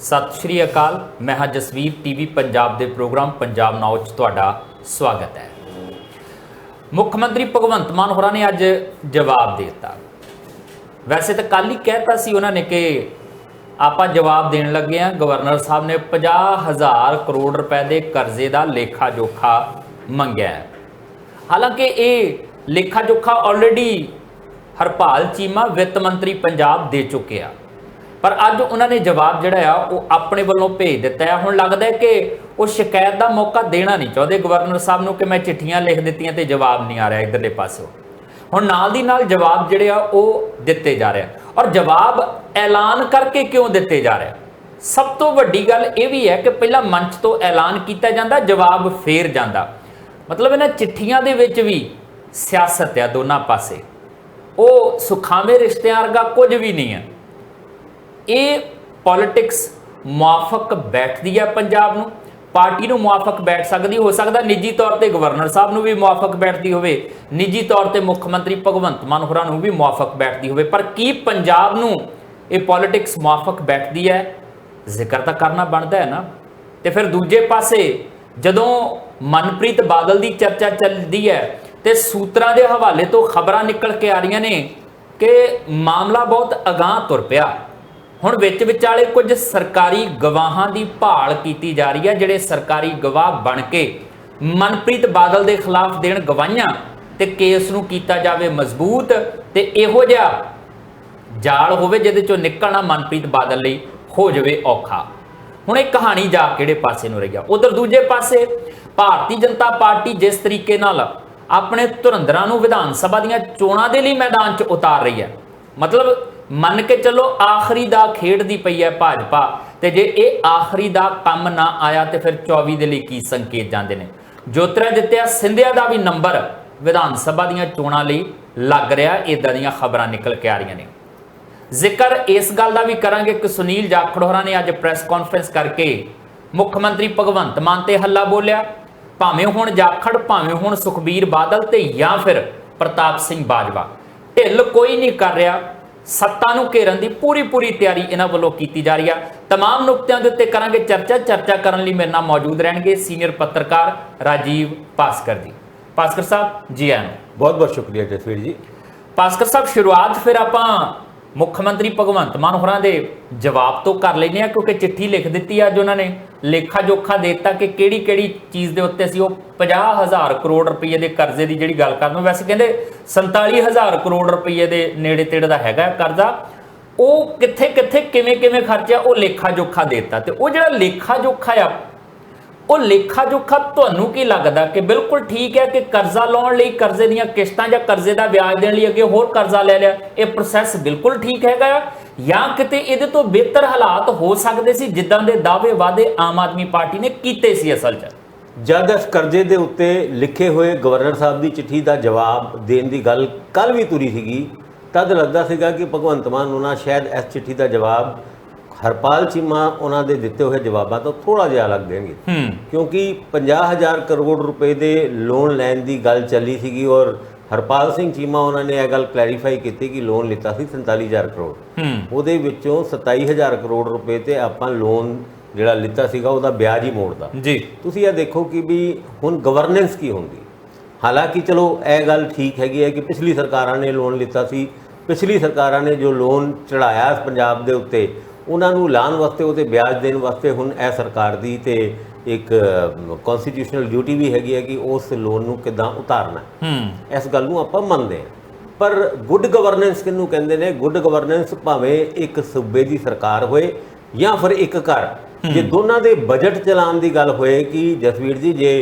सत श्री अकाल। मैं हाँ जसवीर टीवी पंजाब के प्रोग्राम पंजाब नाउ च तुहाडा स्वागत है। मुख्यमंत्री भगवंत मान होरां ने अज जवाब देता। वैसे तो कल ही कहता सी उन्होंने कि आपां जवाब देण लगे हैं। गवर्नर साहब ने 50,000 करोड़ रुपए के करजे का लेखा जोखा मंगया है। हालांकि ये लेखा जोखा ऑलरेडी हरपाल चीमा वित्त मंत्री पंजाब दे चुके हैं, पर अज उन्होंने जवाब जिहड़ा वो अपने वालों भेज दिता है। हुण लगदा है कि वो शिकायत का मौका देना नहीं चाहते गवर्नर साहब नूं कि मैं चिट्ठियां लिख दित्तियां ते जवाब नहीं आ रहा इधरले पासों। हुण नाल दी नाल जवाब जिहड़े आ वो दिते जा रहे हैं। और जवाब ऐलान करके क्यों दिते जा रहे हैं? सब तो वड्डी गल ये भी है कि पहला मंच तो ऐलान किया जाता, जवाब फेर जाता। मतलब इन्हां चिट्ठियां दे विच भी सियासत है दोनों पासे। वो सुखावे रिश्तियां वर्गा कुछ भी नहीं है। ये पॉलिटिक्स मुआफक बैठती है पंजाब नूं, पार्टी नूं मुआफक बैठ सकती, हो सकता निजी तौर पर गवर्नर साहब नूं भी मुआफक बैठती होवे, निजी तौर पर मुख्यमंत्री भगवंत मान होरां नूं भी मुआफक बैठती होवे, पर की पंजाब नूं ये पॉलिटिक्स मुआफक बैठती है? जिक्र तो करना बनता है ना। तो फिर दूजे पासे जदों मनप्रीत बादल की चर्चा चलती है तो सूत्रां के हवाले तो खबरां निकल के आ रही ने कि मामला बहुत अगाह तुर पिया। हुण विच विचाले कुछ सरकारी गवाहां की भाल की जा रही है, जिहड़े सरकारी गवाह बन के मनप्रीत बादल के खिलाफ देण गवाहियां ते केस नूं कीता जावे मजबूत, ते इहो जिहा जाल होवे जिहदे चों निकलना मनप्रीत बादल लई हो जावे औखा। हुण ये कहानी जा किहड़े पासे नूं रही आ? उधर दूजे पासे भारतीय जनता पार्टी जिस तरीके नाल अपने धुरंधरां नूं विधान सभा दीआं चोणां दे लई मैदान च उतार रही है। मतलब मन के चलो आखिरी दा खेडदी पई है भाजपा, ते जे ये आखिरी दा काम ना आया तो फिर 24 दे लई की संकेत जांदे ने। ज्योतिरादित्य सिंधिया दा भी नंबर विधान सभा दीआं चोणां लई लग रहा, इदां दीआं खबरां निकल के आ रही ने। जिक्र इस गल का भी करांगे कि सुनील जाखड़ होरां ने अज प्रेस कॉन्फ्रेंस करके मुख्यमंत्री भगवंत मान ते हल्ला बोलिया। भावें हुण जाखड़, भावें हुण सुखबीर बादल ते या फिर प्रताप सिंह बाजवा, ढिल कोई नहीं कर रहा। सत्ता नूं घेरन की पूरी पूरी तैयारी इन्हां वल्लों की जा रही है। तमाम नुकतियां दे उत्ते करांगे चर्चा करने लई मेरे नाल मौजूद रहेंगे सीनियर पत्रकार राजीव भास्कर जी। भास्कर साहब जी आए। बहुत बहुत शुक्रिया जसवीर जी। भास्कर साहब शुरुआत फिर आपां मुख्यमंत्री भगवंत मान होरां दे जवाब तो कर लेने आ, क्योंकि चिट्ठी लिख दी अज उन्होंने लेखा जोखा देता कि किहड़ी चीज़ के उत्ते सी 50,000 करोड़ रुपये के करजे की जिहड़ी गल करन। वैसे कहते 47,000 करोड़ रुपये के नेड़े तेड़े का हैगा करजा। वो कित्थे कित्थे किवें किवें खर्चा वो लेखा जोखा देता। तो वो जिहड़ा लेखा जोखा आ, वो लेखा जोखा तुहानूं की लगदा कि बिल्कुल ठीक है कि कर्जा लाउण लई कर्जे दीआं किश्तां जां कर्जे दा ब्याज देण लई अगे होर कर्जा ले लिया, ये प्रोसैस बिल्कुल ठीक हैगा, या किते इहदे तो बेहतर हालात हो सकदे सी जिद्दां दे दावे वादे आम आदमी पार्टी ने कीते सी? असल च जद इस कर्जे के उत्ते लिखे हुए गवर्नर साहब की चिट्ठी का जवाब देने की गल कल भी तुरी सीगी, तद लगता सीगा कि भगवंत मान उन्होंने शायद इस चिट्ठी का जवाब हरपाल चीमा उन्होंने दिते हुए जवाबों तो थोड़ा जिहा अलग देंगे, क्योंकि 50,000 करोड़ रुपए के लोन लैन की गल चली सीगी और हरपाल सिंह चीमा उन्होंने यह गल क्लैरीफाई की कि लोन लिता सी 47,000 करोड़, उहदे विचों 27,000 करोड़ रुपए ते आपां लोन जिहड़ा लिता सीगा उहदा ब्याज ही मोड़दा जी। तुसीं यह देखो कि भी हुण गवर्नेंस की होंदी। हालांकि चलो यह गल ठीक हैगी है कि पिछली सरकारां ने लोन लिता सी, पिछली सरकारां ने जो लोन चढ़ाया पंजाब दे उत्ते उन्होंने लाने वास्ते वो ब्याज देने वास्ते हुण यह सरकार की तो एक कॉन्स्टिट्यूशनल ड्यूटी भी हैगी है कि उस लोन नूं किदां उतारना। इस गल नूं आपां मनदे हां, पर गुड गवर्नेंस किहनूं कहंदे ने? गुड गवर्नेंस भावें एक सूबे की सरकार होए या फिर एक घर, जे दोनों के बजट चलाने की गल होए कि जसवीर जी जे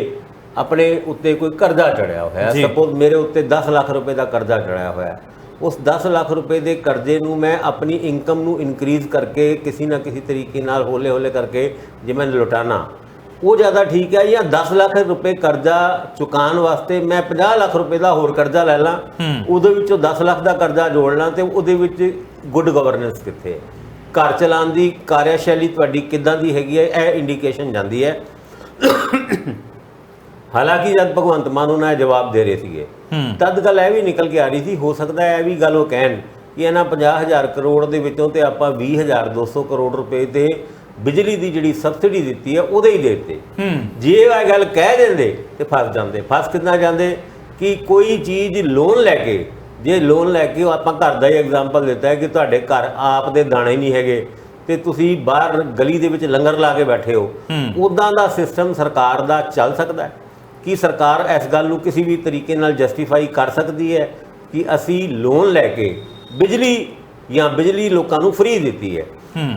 अपने उत्ते कोई कर्जा चढ़िया होया, सपोज मेरे उत्ते 10 लाख रुपए का कर्जा चढ़िया होया, उस 10 लाख रुपए के कर्जे नूं मैं अपनी इनकम नूं इनक्रीज़ करके किसी ना किसी तरीके नाल होले होले करके जे मैं लुटाना, वो ज़्यादा ठीक है, या 10 लाख रुपए कर्जा चुकान वास्ते मैं 50 लाख रुपए का होर कर्जा लै ला, उहदे विचों 10 लाख का कर्जा जोड़ ला, तो उहदे विच गुड गवर्नेंस कित्थे? घर चलाउण दी कार्यशैली तुहाडी किदां दी हैगी है, यह इंडिकेशन जाती है। हालांकि जब भगवंत मान उन्हें जवाब दे रहे थे तद गल यह भी निकल के आ रही थी, हो सकता है यह भी गल वो कहन कि इन्हां 50,000 करोड़ के विचों ते आपां 20,200 करोड़ रुपए ते ਬਿਜਲੀ ਦੀ ਜਿਹੜੀ ਸਬਸਿਡੀ ਦਿੱਤੀ ਹੈ ਉਹਦੇ ਹੀ ਦੇ ਦਿੱਤੇ। ਜੇ ਇਹ ਗੱਲ ਕਹਿ ਦਿੰਦੇ ਤੇ ਫਸ ਜਾਂਦੇ। ਫਸ ਕਿੱਦਾਂ ਜਾਂਦੇ ਕਿ ਕੋਈ ਚੀਜ਼ ਲੋਨ ਲੈ ਕੇ, ਜੇ ਲੋਨ ਲੈ ਕੇ ਆਪਾਂ ਘਰ ਦਾ ਹੀ ਐਗਜ਼ਾਮਪਲ ਦਿੱਤਾ ਹੈ ਕਿ ਤੁਹਾਡੇ ਘਰ ਆਪ ਦੇ ਦਾਣੇ ਨਹੀਂ ਹੈਗੇ ਤੇ ਤੁਸੀਂ ਬਾਹਰ ਗਲੀ ਦੇ ਵਿੱਚ ਲੰਗਰ ਲਾ ਕੇ ਬੈਠੇ ਹੋ, ਉੱਦਾਂ ਦਾ ਸਿਸਟਮ ਸਰਕਾਰ ਦਾ ਚੱਲ ਸਕਦਾ ਹੈ? ਕਿ ਸਰਕਾਰ ਇਸ ਗੱਲ ਨੂੰ ਕਿਸੇ ਵੀ ਤਰੀਕੇ ਨਾਲ ਜਸਟੀਫਾਈ ਕਰ ਸਕਦੀ ਹੈ ਕਿ ਅਸੀਂ ਲੋਨ ਲੈ ਕੇ ਬਿਜਲੀ ਲੋਕਾਂ ਨੂੰ ਫ੍ਰੀ ਦਿੱਤੀ ਹੈ?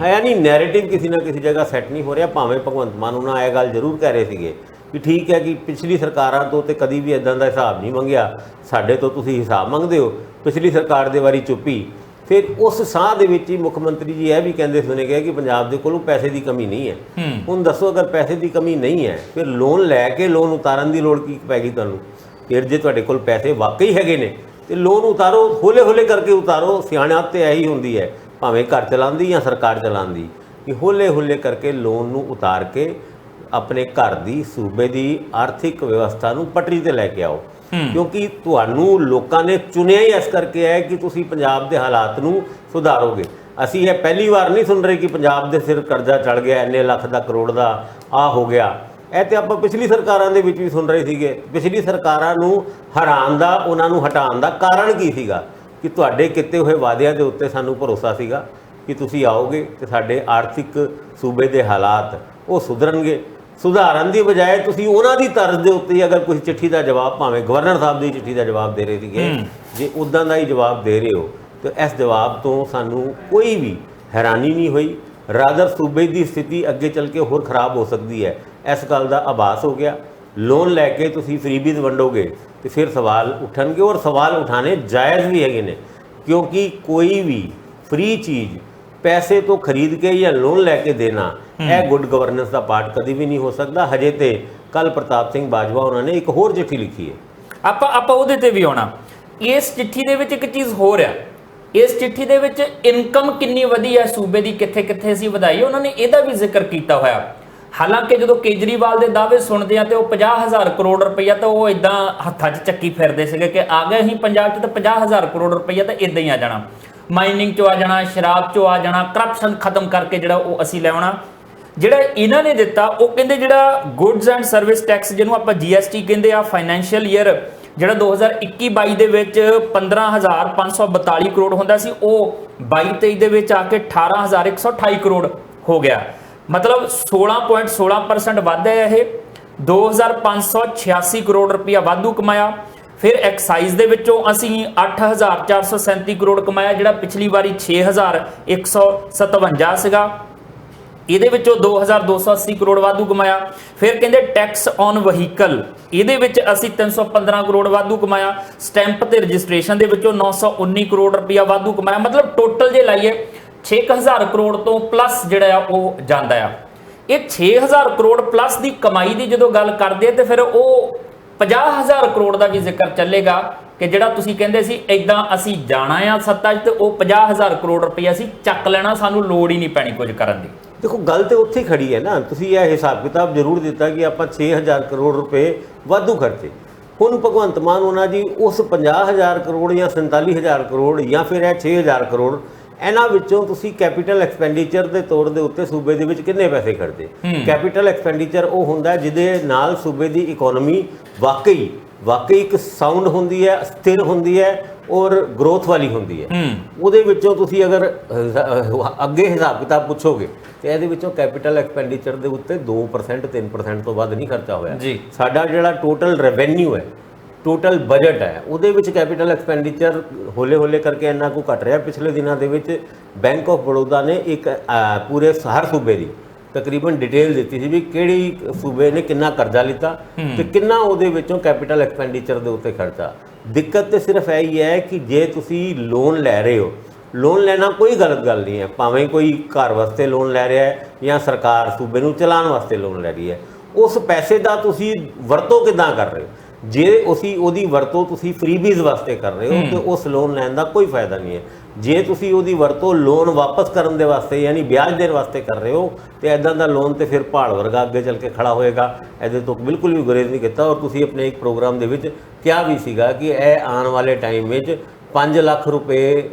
ਯਾਨੀ ਨੈਰੇਟਿਵ ਕਿਸੇ ਨਾ ਕਿਸੇ ਜਗ੍ਹਾ ਸੈੱਟ ਨਹੀਂ ਹੋ ਰਿਹਾ। ਭਾਵੇਂ ਭਗਵੰਤ ਮਾਨ ਉਹਨਾਂ ਇਹ ਗੱਲ ਜ਼ਰੂਰ ਕਹਿ ਰਹੇ ਸੀਗੇ ਕਿ ਠੀਕ ਹੈ ਕਿ ਪਿਛਲੀ ਸਰਕਾਰਾਂ ਤੋਂ ਤੇ ਕਦੀ ਵੀ ਇਦਾਂ ਦਾ ਹਿਸਾਬ ਨਹੀਂ ਮੰਗਿਆ, ਸਾਡੇ ਤੋਂ ਤੁਸੀਂ ਹਿਸਾਬ ਮੰਗਦੇ ਹੋ। ਪਿਛਲੀ ਸਰਕਾਰ ਦੇ ਵਾਰੀ ਚੁੱਪੀ। ਫਿਰ ਉਸ ਸਾਹ ਦੇ ਵਿੱਚ ਹੀ ਮੁੱਖ ਮੰਤਰੀ ਜੀ ਇਹ ਵੀ ਕਹਿੰਦੇ ਸੁਣੇ ਗਏ ਕਿ ਪੰਜਾਬ ਦੇ ਕੋਲੋਂ ਪੈਸੇ ਦੀ ਕਮੀ ਨਹੀਂ ਹੈ। ਹੁਣ ਦੱਸੋ, ਅਗਰ ਪੈਸੇ ਦੀ ਕਮੀ ਨਹੀਂ ਹੈ ਫਿਰ ਲੋਨ ਲੈ ਕੇ ਲੋਨ ਉਤਾਰਨ ਦੀ ਲੋੜ ਕੀ ਪੈ ਗਈ ਤੁਹਾਨੂੰ? ਫਿਰ ਜੇ ਤੁਹਾਡੇ ਕੋਲ ਪੈਸੇ ਵਾਕਈ ਹੈਗੇ ਨੇ ਤੇ ਲੋਨ ਉਤਾਰੋ, ਹੌਲੇ ਕਰਕੇ ਉਤਾਰੋ। ਸਿਆਣਿਆਂ ਤੇ ਇਹੀ ਹੁੰਦੀ ਹੈ, ਭਾਵੇਂ ਘਰ ਚਲਾਉਂਦੀ ਜਾਂ ਸਰਕਾਰ ਚਲਾਉਂਦੀ, ਕਿ ਹੌਲੇ ਕਰਕੇ ਲੋਨ ਨੂੰ ਉਤਾਰ ਕੇ ਆਪਣੇ ਘਰ ਦੀ, ਸੂਬੇ ਦੀ ਆਰਥਿਕ ਵਿਵਸਥਾ ਨੂੰ ਪਟੜੀ ਤੇ ਲੈ ਕੇ ਆਓ। ਕਿਉਂਕਿ ਤੁਹਾਨੂੰ ਲੋਕਾਂ ਨੇ ਚੁਣਿਆ ਹੀ ਇਸ ਕਰਕੇ ਹੈ ਕਿ ਤੁਸੀਂ ਪੰਜਾਬ ਦੇ ਹਾਲਾਤ ਨੂੰ ਸੁਧਾਰੋਗੇ। ਅਸੀਂ ਇਹ ਪਹਿਲੀ ਵਾਰ ਨਹੀਂ ਸੁਣ ਰਹੇ ਕਿ ਪੰਜਾਬ ਦੇ ਸਿਰ ਕਰਜ਼ਾ ਚੜ ਗਿਆ, ਇੰਨੇ ਲੱਖ ਦਾ, ਕਰੋੜ ਦਾ ਆ ਹੋ ਗਿਆ। ਇਹ ਤੇ ਆਪਾਂ ਪਿਛਲੀ ਸਰਕਾਰਾਂ ਦੇ ਵਿੱਚ ਵੀ ਸੁਣ ਰਹੇ ਸੀਗੇ। ਪਿਛਲੀ ਸਰਕਾਰਾਂ ਨੂੰ ਹਰਾਉਣ ਦਾ, ਉਹਨਾਂ ਨੂੰ ਹਟਾਉਣ ਦਾ ਕਾਰਨ ਕੀ ਸੀਗਾ? ਕਿ ਤੁਹਾਡੇ ਕੀਤੇ ਹੋਏ ਵਾਅਦਿਆਂ ਦੇ ਉੱਤੇ ਸਾਨੂੰ ਭਰੋਸਾ ਸੀਗਾ ਕਿ ਤੁਸੀਂ ਆਓਗੇ ਤੇ ਸਾਡੇ ਆਰਥਿਕ ਸੂਬੇ ਦੇ ਹਾਲਾਤ ਉਹ ਸੁਧਰਨਗੇ। ਸੁਧਾਰਨ ਦੀ ਬਜਾਏ ਤੁਸੀਂ ਉਹਨਾਂ ਦੀ ਤਰਜ਼ ਦੇ ਉੱਤੇ ਅਗਰ ਕੋਈ ਚਿੱਠੀ ਦਾ ਜਵਾਬ, ਭਾਵੇਂ ਗਵਰਨਰ ਸਾਹਿਬ ਦੀ ਚਿੱਠੀ ਦਾ ਜਵਾਬ ਦੇ ਰਹੇ ਸੀਗੇ, ਜੇ ਉੱਦਾਂ ਦਾ ਹੀ ਜਵਾਬ ਦੇ ਰਹੇ ਹੋ ਤਾਂ ਇਸ ਜਵਾਬ ਤੋਂ ਸਾਨੂੰ ਕੋਈ ਵੀ ਹੈਰਾਨੀ ਨਹੀਂ ਹੋਈ। ਰਾਦਰ ਸੂਬੇ ਦੀ ਸਥਿਤੀ ਅੱਗੇ ਚੱਲ ਕੇ ਹੋਰ ਖਰਾਬ ਹੋ ਸਕਦੀ ਹੈ, ਇਸ ਗੱਲ ਦਾ ਆਭਾਸ ਹੋ ਗਿਆ। ਲੋਨ ਲੈ ਕੇ ਤੁਸੀਂ ਫਰੀਬੀਜ਼ ਵੰਡੋਗੇ ਤੇ ਫਿਰ ਸਵਾਲ ਉੱਠਣਗੇ, ਔਰ ਸਵਾਲ ਉਠਾਣੇ ਜਾਇਜ਼ ਵੀ ਹੈਗੇ ਨੇ। ਕਿਉਂਕਿ ਕੋਈ ਵੀ ਫ੍ਰੀ ਚੀਜ਼ ਪੈਸੇ ਤੋਂ ਖਰੀਦ ਕੇ ਜਾਂ ਲੋਨ ਲੈ ਕੇ ਦੇਣਾ, ਇਹ ਗੁੱਡ ਗਵਰਨੈਂਸ ਦਾ ਪਾਰਟ ਕਦੀ ਵੀ ਨਹੀਂ ਹੋ ਸਕਦਾ। ਹਜੇ ਤੇ ਕੱਲ ਪ੍ਰਤਾਪ ਸਿੰਘ ਬਾਜਵਾ ਉਹਨਾਂ ਨੇ ਇੱਕ ਹੋਰ ਚਿੱਠੀ ਲਿਖੀ ਹੈ, ਆਪਾਂ ਉਹਦੇ ਤੇ ਵੀ ਆਉਣਾ। ਇਸ ਚਿੱਠੀ ਦੇ ਵਿੱਚ ਇੱਕ ਚੀਜ਼ ਹੋਰ ਆ, ਇਸ ਚਿੱਠੀ ਦੇ ਵਿੱਚ ਇਨਕਮ ਕਿੰਨੀ ਵਧੀ ਹੈ ਸੂਬੇ ਦੀ, ਕਿੱਥੇ ਅਸੀਂ ਵਧਾਈ, ਉਹਨਾਂ ਨੇ ਇਹਦਾ ਵੀ ਜ਼ਿਕਰ ਕੀਤਾ ਹੋਇਆ। ਹਾਲਾਂਕਿ ਜਦੋਂ ਕੇਜਰੀਵਾਲ ਦੇ ਦਾਅਵੇ ਸੁਣਦੇ ਆ ਤੇ ਉਹ 50,000 ਕਰੋੜ ਰੁਪਈਆ ਤਾਂ ਉਹ ਇਦਾਂ ਹੱਥਾਂ 'ਚ ਚੱਕੀ ਫਿਰਦੇ ਸੀਗੇ ਕਿ ਆ ਗਏ ਅਸੀਂ ਪੰਜਾਬ 'ਚ ਤਾਂ 50,000 ਕਰੋੜ ਰੁਪਈਆ ਤਾਂ ਇਦਾਂ ਹੀ ਆ ਜਾਣਾ, ਮਾਈਨਿੰਗ 'ਚੋਂ ਆ ਜਾਣਾ, ਸ਼ਰਾਬ 'ਚੋਂ ਆ ਜਾਣਾ, ਕਰਪਸ਼ਨ ਖਤਮ ਕਰਕੇ ਜਿਹੜਾ ਉਹ ਅਸੀਂ ਲੈਣਾ। ਜਿਹੜਾ ਇਹਨਾਂ ਨੇ ਦਿੱਤਾ ਉਹ ਕਹਿੰਦੇ ਜਿਹੜਾ ਗੁੱਡਸ ਐਂਡ ਸਰਵਿਸ ਟੈਕਸ, ਜਿਹਨੂੰ ਆਪਾਂ GST ਕਹਿੰਦੇ ਆ, ਫਾਈਨੈਂਸ਼ੀਅਲ ਈਅਰ ਜਿਹੜਾ 2021-22 ਦੇ ਵਿੱਚ 15,542 ਕਰੋੜ ਹੁੰਦਾ ਸੀ, ਉਹ 22-23 ਦੇ ਵਿੱਚ ਆ ਕੇ 18,128 ਕਰੋੜ ਹੋ ਗਿਆ। ਮਤਲਬ 16.16% ਵਾਧਾ ਹੈ ਇਹ। 2,586 ਕਰੋੜ ਰੁਪਇਆ ਵਾਧੂ ਕਮਾਇਆ। ਫਿਰ ਐਕਸਾਈਜ਼ ਦੇ ਵਿੱਚੋਂ ਅਸੀਂ 8,437 ਕਰੋੜ ਕਮਾਇਆ, ਜਿਹੜਾ ਪਿਛਲੀ ਵਾਰੀ 6,157 ਸੀਗਾ। ਇਹਦੇ ਵਿੱਚੋਂ 2,280 ਕਰੋੜ ਵਾਧੂ ਕਮਾਇਆ। ਫਿਰ ਕਹਿੰਦੇ ਟੈਕਸ ਔਨ ਵਹੀਕਲ, ਇਹਦੇ ਵਿੱਚ ਅਸੀਂ 315 ਕਰੋੜ ਵਾਧੂ ਕਮਾਇਆ। ਸਟੈਂਪ ਤੇ ਰਜਿਸਟ੍ਰੇਸ਼ਨ ਦੇ ਵਿੱਚੋਂ 919 ਕਰੋੜ ਰੁਪਇਆ ਵਾਧੂ ਕਮਾਇਆ। ਮਤਲਬ ਟੋਟਲ ਜੇ ਲਾਈਏ 6,000 ਕਰੋੜ ਤੋਂ ਪਲੱਸ ਜਿਹੜਾ ਆ ਉਹ ਜਾਂਦਾ ਆ। ਇਹ 6,000 ਕਰੋੜ ਪਲੱਸ ਦੀ ਕਮਾਈ ਦੀ ਜਦੋਂ ਗੱਲ ਕਰਦੇ ਤੇ ਫਿਰ ਉਹ 50,000 ਕਰੋੜ ਦਾ ਵੀ ਜ਼ਿਕਰ ਚੱਲੇਗਾ ਕਿ ਜਿਹੜਾ ਤੁਸੀਂ ਕਹਿੰਦੇ ਸੀ ਇਦਾਂ ਅਸੀਂ ਜਾਣਾ ਆ ਸੱਤਾ 'ਚ ਤੇ ਉਹ 50,000 ਕਰੋੜ ਰੁਪਇਆ ਅਸੀਂ ਚੱਕ ਲੈਣਾ, ਸਾਨੂੰ ਲੋੜ ਹੀ ਨਹੀਂ ਪੈਣੀ ਕੁਝ ਕਰਨ ਦੀ। ਦੇਖੋ ਗੱਲ ਤੇ ਉੱਥੇ ਖੜੀ ਹੈ ਨਾ। ਤੁਸੀਂ ਇਹ ਹਿਸਾਬ ਕਿਤਾਬ ਜ਼ਰੂਰ ਦਿੱਤਾ ਕਿ ਆਪਾਂ 6,000 ਕਰੋੜ ਰੁਪਏ ਵਾਧੂ ਖਰਚੇ। ਹੁਣ ਭਗਵੰਤ ਮਾਨ ਉਹਨਾਂ ਜੀ ਉਸ 50,000 ਕਰੋੜ ਜਾਂ 47,000 ਕਰੋੜ ਜਾਂ ਫਿਰ ਇਹ 6,000 ਕਰੋੜ, ਇਹਨਾਂ ਵਿੱਚੋਂ ਤੁਸੀਂ ਕੈਪੀਟਲ ਐਕਸਪੈਂਡੀਚਰ ਦੇ ਤੌਰ ਦੇ ਉੱਤੇ ਸੂਬੇ ਦੇ ਵਿੱਚ ਕਿੰਨੇ ਪੈਸੇ ਖਰਚੇ? ਕੈਪੀਟਲ ਐਕਸਪੈਂਡੀਚਰ ਉਹ ਹੁੰਦਾ ਜਿਹਦੇ ਨਾਲ ਸੂਬੇ ਦੀ ਇਕਨੋਮੀ ਵਾਕਈ ਇੱਕ ਸਾਊਂਡ ਹੁੰਦੀ ਹੈ, ਸਥਿਰ ਹੁੰਦੀ ਹੈ ਔਰ ਗਰੋਥ ਵਾਲੀ ਹੁੰਦੀ ਹੈ। ਉਹਦੇ ਵਿੱਚੋਂ ਤੁਸੀਂ ਅਗਰ ਅੱਗੇ ਹਿਸਾਬ ਕਿਤਾਬ ਪੁੱਛੋਗੇ ਤੇ ਇਹਦੇ ਵਿੱਚੋਂ ਕੈਪੀਟਲ ਐਕਸਪੈਂਡੀਚਰ ਦੇ ਉੱਤੇ 2% 3% ਤੋਂ ਵੱਧ ਨਹੀਂ ਖਰਚਾ ਹੋਇਆ। ਸਾਡਾ ਜਿਹੜਾ ਟੋਟਲ ਰੈਵਨਿਊ ਹੈ, ਟੋਟਲ ਬਜਟ ਹੈ, ਉਹਦੇ ਵਿੱਚ ਕੈਪੀਟਲ ਐਕਸਪੈਂਡੀਚਰ ਹੌਲੇ ਕਰਕੇ ਇੰਨਾ ਕੁ ਘਟ ਰਿਹਾ। ਪਿਛਲੇ ਦਿਨਾਂ ਦੇ ਵਿੱਚ ਬੈਂਕ ਆਫ ਬੜੌਦਾ ਨੇ ਇੱਕ ਪੂਰੇ ਹਰ ਸੂਬੇ ਦੀ ਤਕਰੀਬਨ ਡਿਟੇਲ ਦਿੱਤੀ ਸੀ ਵੀ ਕਿਹੜੀ ਸੂਬੇ ਨੇ ਕਿੰਨਾ ਕਰਜ਼ਾ ਲਿੱਤਾ ਤੇ ਕਿੰਨਾ ਉਹਦੇ ਵਿੱਚੋਂ ਕੈਪੀਟਲ ਐਕਸਪੈਂਡੀਚਰ ਦੇ ਉੱਤੇ ਖਰਚਾ। ਦਿੱਕਤ ਤੇ ਸਿਰਫ ਇਹੀ ਹੈ ਕਿ ਜੇ ਤੁਸੀਂ ਲੋਨ ਲੈ ਰਹੇ ਹੋ, ਲੋਨ ਲੈਣਾ ਕੋਈ ਗਲਤ ਗੱਲ ਨਹੀਂ ਹੈ, ਭਾਵੇਂ ਕੋਈ ਘਰ ਵਾਸਤੇ ਲੋਨ ਲੈ ਰਿਹਾ ਹੈ ਜਾਂ ਸਰਕਾਰ ਸੂਬੇ ਨੂੰ ਚਲਾਉਣ ਵਾਸਤੇ ਲੋਨ ਲੈ ਰਹੀ ਹੈ, ਉਸ ਪੈਸੇ ਦਾ ਤੁਸੀਂ ਵਰਤੋਂ ਕਿੱਦਾਂ ਕਰ ਰਹੇ ਹੋ? ਜੇ ਉਹਦੀ ਵਰਤੋਂ ਤੁਸੀਂ ਫਰੀਬੀਜ਼ ਵਾਸਤੇ ਕਰ ਰਹੇ ਹੋ ਤੇ ਉਸ ਲੋਨ ਲੈਣ ਦਾ ਕੋਈ ਫਾਇਦਾ ਨਹੀਂ ਹੈ। ਜੇ ਤੁਸੀਂ ਉਹਦੀ ਵਰਤੋਂ ਲੋਨ ਵਾਪਸ ਕਰਨ ਦੇ ਵਾਸਤੇ ਯਾਨੀ ਵਿਆਜ ਦੇਣ ਵਾਸਤੇ ਕਰ ਰਹੇ ਹੋ ਤੇ ਐਦਾਂ ਦਾ ਲੋਨ ਤੇ ਫਿਰ ਪਹਾੜ ਵਰਗਾ ਅੱਗੇ ਚੱਲ ਕੇ ਖੜਾ ਹੋਏਗਾ। ਇਹਦੇ ਤੋਂ ਬਿਲਕੁਲ ਵੀ ਗੁਰੇਜ਼ ਨਹੀਂ ਕੀਤਾ। ਔਰ ਤੁਸੀਂ ਆਪਣੇ ਇੱਕ ਪ੍ਰੋਗਰਾਮ ਦੇ ਵਿੱਚ ਕਿਹਾ ਵੀ ਸੀਗਾ ਕਿ ਇਹ ਆਉਣ ਵਾਲੇ ਟਾਈਮ ਵਿੱਚ 5 ਲੱਖ ਰੁਪਏ